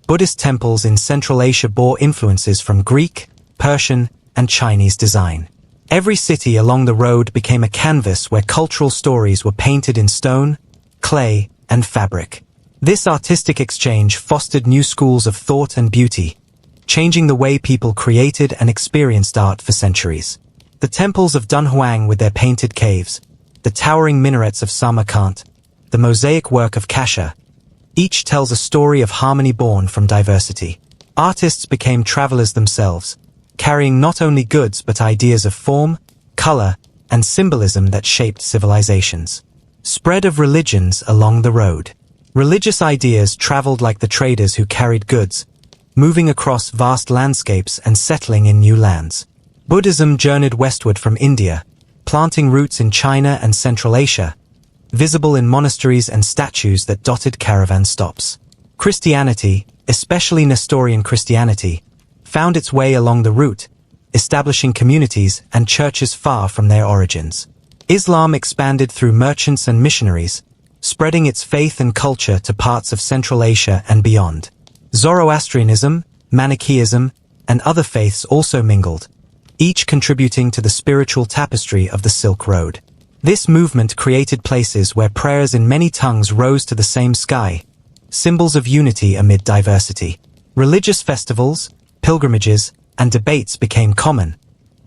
Buddhist temples in Central Asia bore influences from Greek, Persian, and Chinese design. Every city along the road became a canvas where cultural stories were painted in stone, clay, and fabric. This artistic exchange fostered new schools of thought and beauty, changing the way people created and experienced art for centuries. The temples of Dunhuang with their painted caves, the towering minarets of Samarkand, the mosaic work of Kasha, each tells a story of harmony born from diversity. Artists became travelers themselves, carrying not only goods but ideas of form, color, and symbolism that shaped civilizations. Spread of religions along the road. Religious ideas traveled like the traders who carried goods, moving across vast landscapes and settling in new lands. Buddhism journeyed westward from India, planting roots in China and Central Asia, visible in monasteries and statues that dotted caravan stops. Christianity, especially Nestorian Christianity, found its way along the route, establishing communities and churches far from their origins. Islam expanded through merchants and missionaries, spreading its faith and culture to parts of Central Asia and beyond. Zoroastrianism, Manichaeism, and other faiths also mingled, each contributing to the spiritual tapestry of the Silk Road. This movement created places where prayers in many tongues rose to the same sky, symbols of unity amid diversity. Religious festivals, pilgrimages, and debates became common,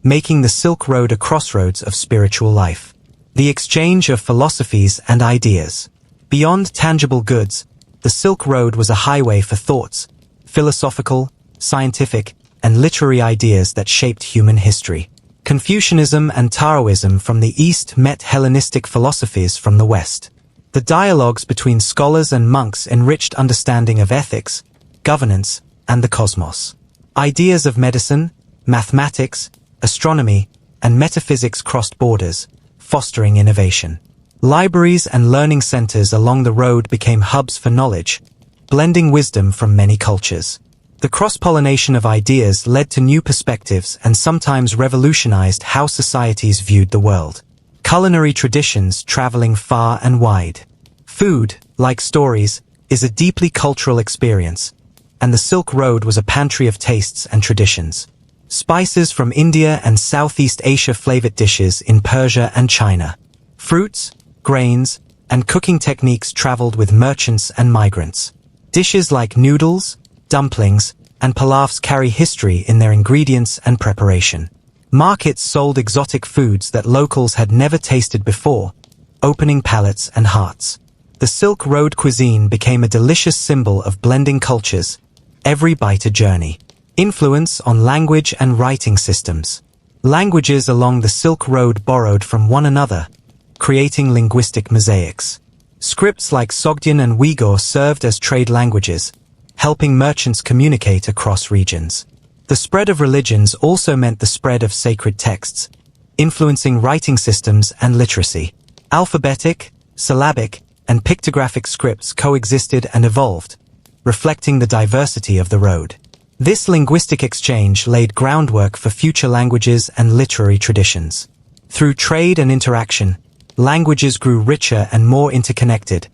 making the Silk Road a crossroads of spiritual life. The exchange of philosophies and ideas. Beyond tangible goods, the Silk Road was a highway for thoughts, philosophical, scientific, and literary ideas that shaped human history. Confucianism and Taoism from the East met Hellenistic philosophies from the West. The dialogues between scholars and monks enriched understanding of ethics, governance, and the cosmos. Ideas of medicine, mathematics, astronomy, and metaphysics crossed borders, fostering innovation. Libraries and learning centers along the road became hubs for knowledge, blending wisdom from many cultures. The cross-pollination of ideas led to new perspectives and sometimes revolutionized how societies viewed the world. Culinary traditions traveling far and wide. Food, like stories, is a deeply cultural experience, and the Silk Road was a pantry of tastes and traditions. Spices from India and Southeast Asia flavored dishes in Persia and China. Fruits, grains, and cooking techniques traveled with merchants and migrants. Dishes like noodles, dumplings, and pilafs carry history in their ingredients and preparation. Markets sold exotic foods that locals had never tasted before, opening palates and hearts. The Silk Road cuisine became a delicious symbol of blending cultures, every bite a journey. Influence on language and writing systems. Languages along the Silk Road borrowed from one another, creating linguistic mosaics. Scripts like Sogdian and Uyghur served as trade languages, helping merchants communicate across regions. The spread of religions also meant the spread of sacred texts, influencing writing systems and literacy. Alphabetic, syllabic, and pictographic scripts coexisted and evolved, reflecting the diversity of the road. This linguistic exchange laid groundwork for future languages and literary traditions. Through trade and interaction, languages grew richer and more interconnected,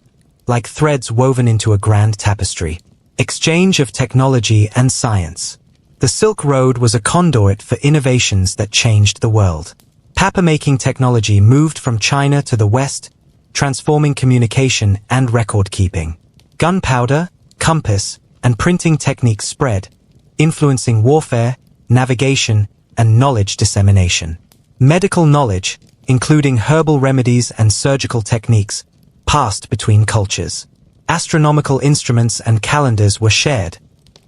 like threads woven into a grand tapestry. Exchange of technology and science. The Silk Road was a conduit for innovations that changed the world. Paper-making technology moved from China to the West, transforming communication and record-keeping. Gunpowder, compass, and printing techniques spread, influencing warfare, navigation, and knowledge dissemination. Medical knowledge, including herbal remedies and surgical techniques, passed between cultures. Astronomical instruments and calendars were shared,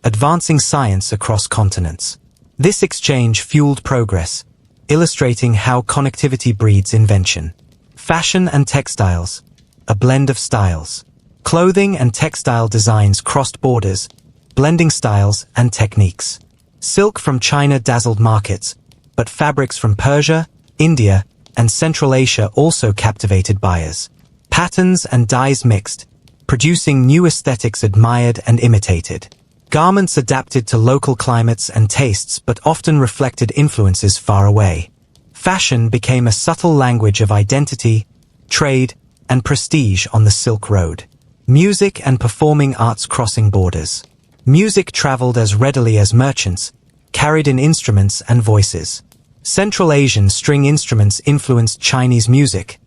advancing science across continents. This exchange fueled progress, illustrating how connectivity breeds invention. Fashion and textiles, a blend of styles. Clothing and textile designs crossed borders, blending styles and techniques. Silk from China dazzled markets, but fabrics from Persia, India, and Central Asia also captivated buyers. Patterns and dyes mixed, producing new aesthetics admired and imitated. Garments adapted to local climates and tastes but often reflected influences far away. Fashion became a subtle language of identity, trade, and prestige on the Silk Road. Music and performing arts crossing borders. Music traveled as readily as merchants, carried in instruments and voices. Central Asian string instruments influenced Chinese music.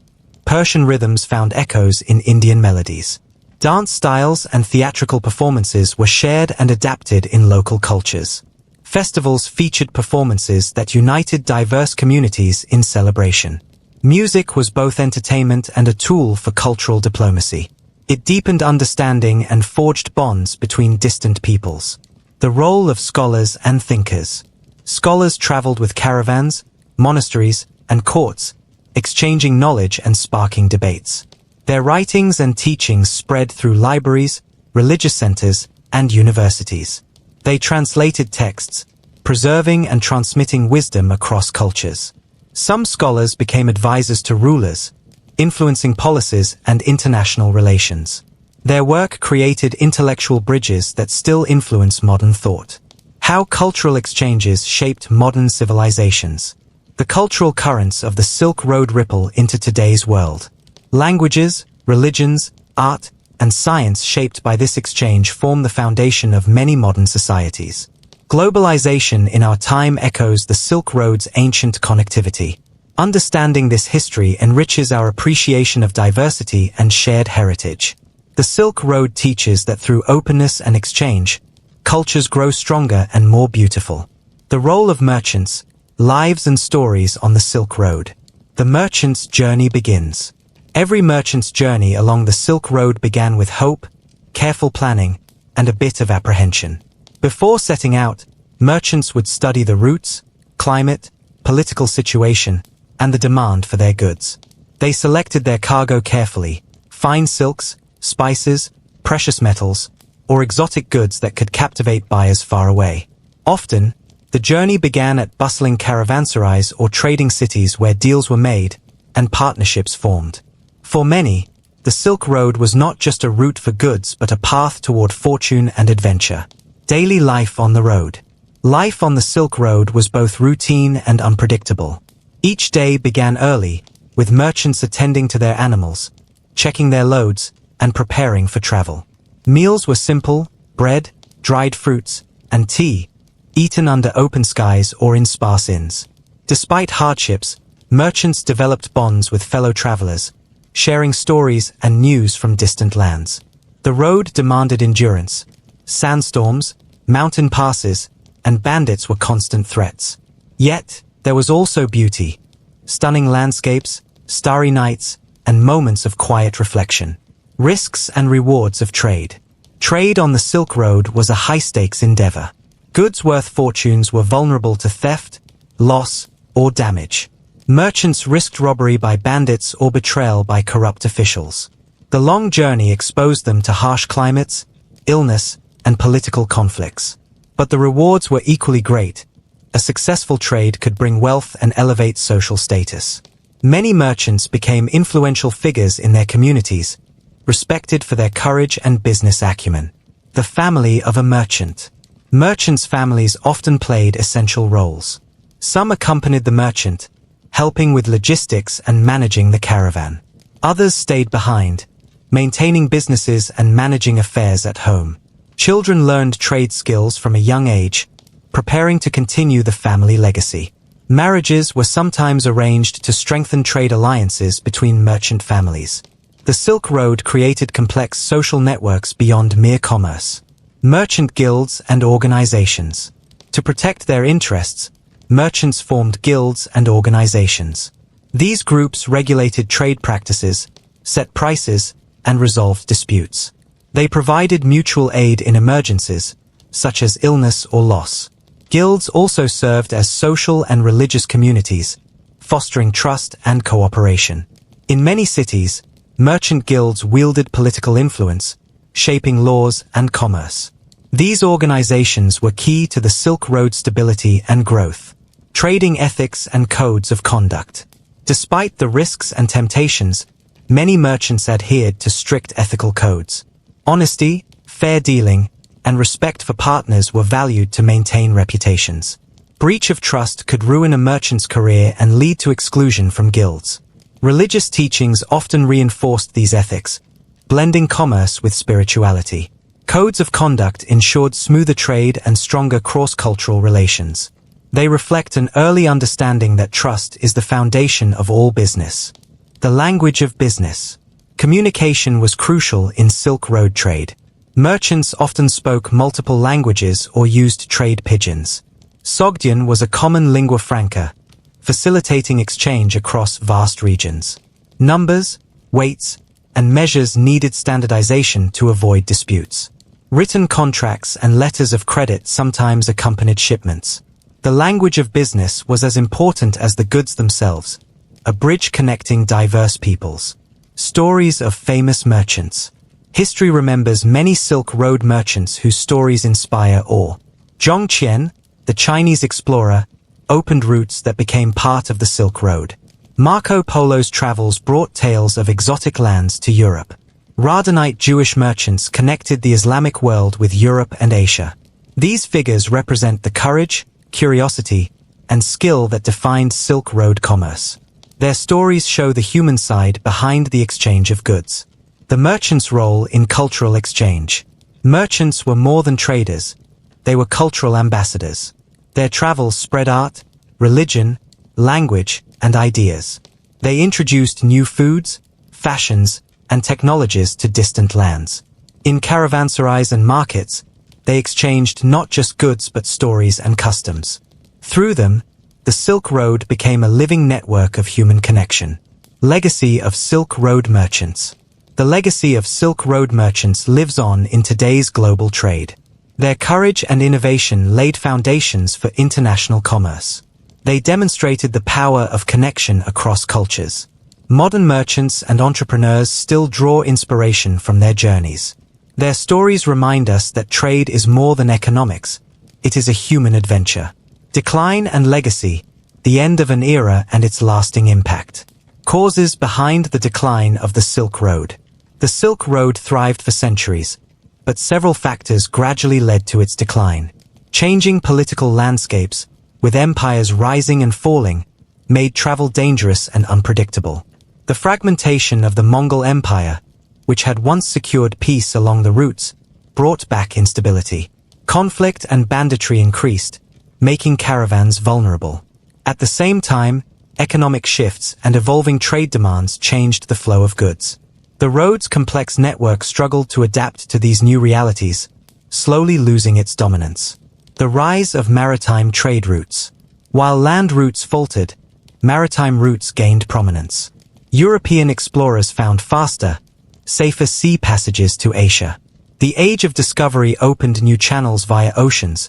Persian rhythms found echoes in Indian melodies. Dance styles and theatrical performances were shared and adapted in local cultures. Festivals featured performances that united diverse communities in celebration. Music was both entertainment and a tool for cultural diplomacy. It deepened understanding and forged bonds between distant peoples. The role of scholars and thinkers. Scholars traveled with caravans, monasteries, and courts, exchanging knowledge and sparking debates. Their writings and teachings spread through libraries, religious centers, and universities. They translated texts, preserving and transmitting wisdom across cultures. Some scholars became advisors to rulers, influencing policies and international relations. Their work created intellectual bridges that still influence modern thought. How cultural exchanges shaped modern civilizations. The cultural currents of the Silk Road ripple into today's world. Languages, religions, art, and science shaped by this exchange form the foundation of many modern societies. Globalization in our time echoes the Silk Road's ancient connectivity. Understanding this history enriches our appreciation of diversity and shared heritage. The Silk Road teaches that through openness and exchange, cultures grow stronger and more beautiful. The role of merchants, lives and stories on the Silk Road. The merchant's journey begins. Every merchant's journey along the Silk Road began with hope, careful planning, and a bit of apprehension. Before setting out, merchants would study the routes, climate, political situation, and the demand for their goods. They selected their cargo carefully, fine silks, spices, precious metals, or exotic goods that could captivate buyers far away. Often, the journey began at bustling caravanserais or trading cities where deals were made and partnerships formed. For many, the Silk Road was not just a route for goods but a path toward fortune and adventure. Daily life on the road. Life on the Silk Road was both routine and unpredictable. Each day began early, with merchants attending to their animals, checking their loads, and preparing for travel. Meals were simple: bread, dried fruits, and tea, eaten under open skies or in sparse inns. Despite hardships, merchants developed bonds with fellow travelers, sharing stories and news from distant lands. The road demanded endurance. Sandstorms, mountain passes, and bandits were constant threats. Yet, there was also beauty, stunning landscapes, starry nights, and moments of quiet reflection. Risks and rewards of trade. Trade on the Silk Road was a high-stakes endeavor. Goods worth fortunes were vulnerable to theft, loss, or damage. Merchants risked robbery by bandits or betrayal by corrupt officials. The long journey exposed them to harsh climates, illness, and political conflicts. But the rewards were equally great. A successful trade could bring wealth and elevate social status. Many merchants became influential figures in their communities, respected for their courage and business acumen. The family of a merchant. Merchants' families often played essential roles. Some accompanied the merchant, helping with logistics and managing the caravan. Others stayed behind, maintaining businesses and managing affairs at home. Children learned trade skills from a young age, preparing to continue the family legacy. Marriages were sometimes arranged to strengthen trade alliances between merchant families. The Silk Road created complex social networks beyond mere commerce. Merchant guilds and organizations. To protect their interests, merchants formed guilds and organizations. These groups regulated trade practices, set prices, and resolved disputes. They provided mutual aid in emergencies, such as illness or loss. Guilds also served as social and religious communities, fostering trust and cooperation. In many cities, merchant guilds wielded political influence, shaping laws and commerce. These organizations were key to the Silk Road stability and growth, trading ethics and codes of conduct. Despite the risks and temptations, many merchants adhered to strict ethical codes. Honesty, fair dealing, and respect for partners were valued to maintain reputations. Breach of trust could ruin a merchant's career and lead to exclusion from guilds. Religious teachings often reinforced these ethics, blending commerce with spirituality. Codes of conduct ensured smoother trade and stronger cross-cultural relations. They reflect an early understanding that trust is the foundation of all business. The language of business. Communication was crucial in Silk Road trade. Merchants often spoke multiple languages or used trade pidgins. Sogdian was a common lingua franca, facilitating exchange across vast regions. Numbers, weights, and measures needed standardization to avoid disputes. Written contracts and letters of credit sometimes accompanied shipments. The language of business was as important as the goods themselves, a bridge connecting diverse peoples. Stories of famous merchants. History remembers many Silk Road merchants whose stories inspire awe. Zhong Qian, the Chinese explorer, opened routes that became part of the Silk Road. Marco Polo's travels brought tales of exotic lands to Europe. Radhanite Jewish merchants connected the Islamic world with Europe and Asia. These figures represent the courage, curiosity, and skill that defined Silk Road commerce. Their stories show the human side behind the exchange of goods. The merchant's role in cultural exchange. Merchants were more than traders. They were cultural ambassadors. Their travels spread art, religion, language, and ideas. They introduced new foods, fashions, and technologies to distant lands. In caravanserais and markets, they exchanged not just goods but stories and customs. Through them, the Silk Road became a living network of human connection. Legacy of Silk Road merchants. The legacy of Silk Road merchants lives on in today's global trade. Their courage and innovation laid foundations for international commerce. They demonstrated the power of connection across cultures. Modern merchants and entrepreneurs still draw inspiration from their journeys. Their stories remind us that trade is more than economics. It is a human adventure. Decline and legacy, the end of an era and its lasting impact. Causes behind the decline of the Silk Road. The Silk Road thrived for centuries, but several factors gradually led to its decline. Changing political landscapes, with empires rising and falling, made travel dangerous and unpredictable. The fragmentation of the Mongol Empire, which had once secured peace along the routes, brought back instability. Conflict and banditry increased, making caravans vulnerable. At the same time, economic shifts and evolving trade demands changed the flow of goods. The road's complex network struggled to adapt to these new realities, slowly losing its dominance. The rise of maritime trade routes. While land routes faltered, maritime routes gained prominence. European explorers found faster, safer sea passages to Asia. The age of discovery opened new channels via oceans,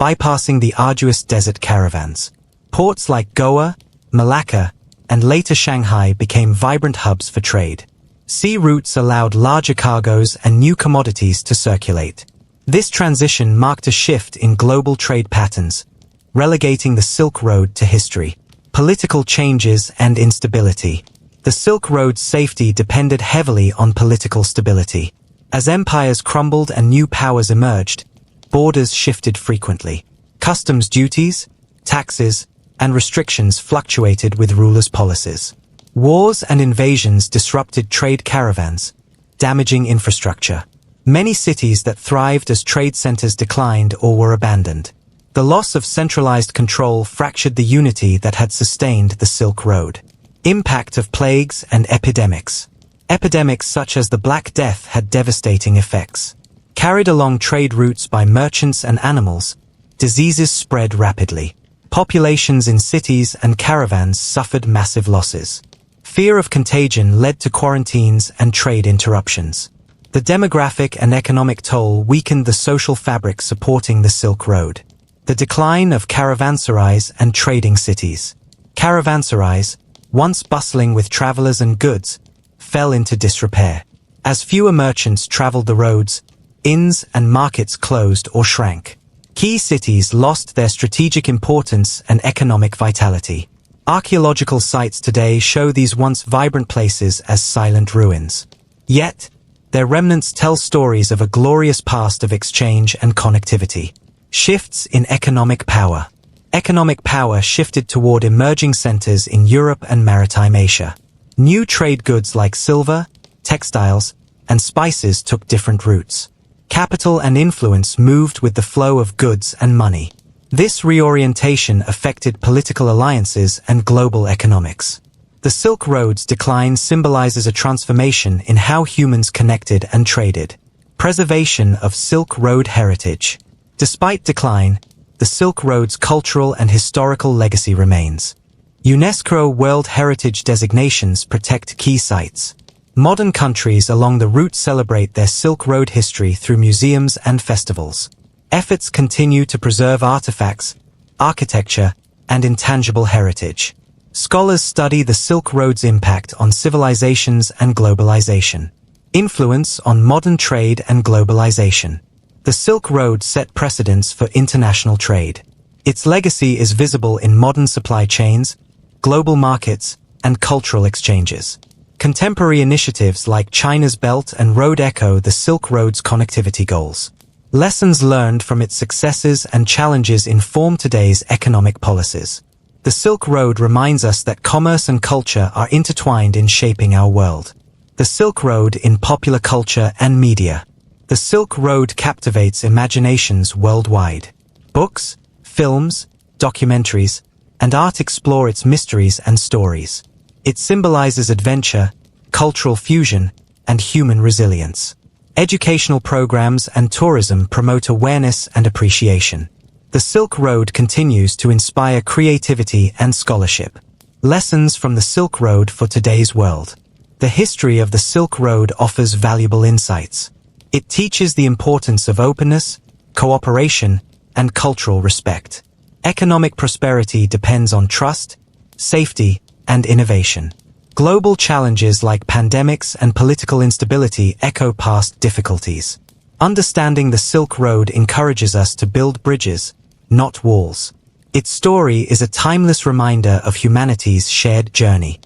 bypassing the arduous desert caravans. Ports like Goa, Malacca, and later Shanghai became vibrant hubs for trade. Sea routes allowed larger cargoes and new commodities to circulate. This transition marked a shift in global trade patterns, relegating the Silk Road to history. Political changes and instability. The Silk Road's safety depended heavily on political stability. As empires crumbled and new powers emerged, borders shifted frequently. Customs duties, taxes, and restrictions fluctuated with rulers' policies. Wars and invasions disrupted trade caravans, damaging infrastructure. Many cities that thrived as trade centers declined or were abandoned. The loss of centralized control fractured the unity that had sustained the Silk Road. Impact of plagues and epidemics. Epidemics such as the Black Death had devastating effects. Carried along trade routes by merchants and animals, diseases spread rapidly. Populations in cities and caravans suffered massive losses. Fear of contagion led to quarantines and trade interruptions. The demographic and economic toll weakened the social fabric supporting the Silk Road. The decline of caravanserais and trading cities. Caravanserais, once bustling with travelers and goods, fell into disrepair. As fewer merchants traveled the roads, inns and markets closed or shrank. Key cities lost their strategic importance and economic vitality. Archaeological sites today show these once vibrant places as silent ruins. Yet, their remnants tell stories of a glorious past of exchange and connectivity. Shifts in economic power. Economic power shifted toward emerging centers in Europe and maritime Asia. New trade goods like silver, textiles, and spices took different routes. Capital and influence moved with the flow of goods and money. This reorientation affected political alliances and global economics. The Silk Road's decline symbolizes a transformation in how humans connected and traded. Preservation of Silk Road heritage. Despite decline, the Silk Road's cultural and historical legacy remains. UNESCO World Heritage designations protect key sites. Modern countries along the route celebrate their Silk Road history through museums and festivals. Efforts continue to preserve artifacts, architecture, and intangible heritage. Scholars study the Silk Road's impact on civilizations and globalization. Influence on modern trade and globalization. The Silk Road set precedents for international trade. Its legacy is visible in modern supply chains, global markets, and cultural exchanges. Contemporary initiatives like China's Belt and Road echo the Silk Road's connectivity goals. Lessons learned from its successes and challenges inform today's economic policies. The Silk Road reminds us that commerce and culture are intertwined in shaping our world. The Silk Road in popular culture and media. The Silk Road captivates imaginations worldwide. Books, films, documentaries, and art explore its mysteries and stories. It symbolizes adventure, cultural fusion, and human resilience. Educational programs and tourism promote awareness and appreciation. The Silk Road continues to inspire creativity and scholarship. Lessons from the Silk Road for today's world. The history of the Silk Road offers valuable insights. It teaches the importance of openness, cooperation, and cultural respect. Economic prosperity depends on trust, safety, and innovation. Global challenges like pandemics and political instability echo past difficulties. Understanding the Silk Road encourages us to build bridges, not walls. Its story is a timeless reminder of humanity's shared journey.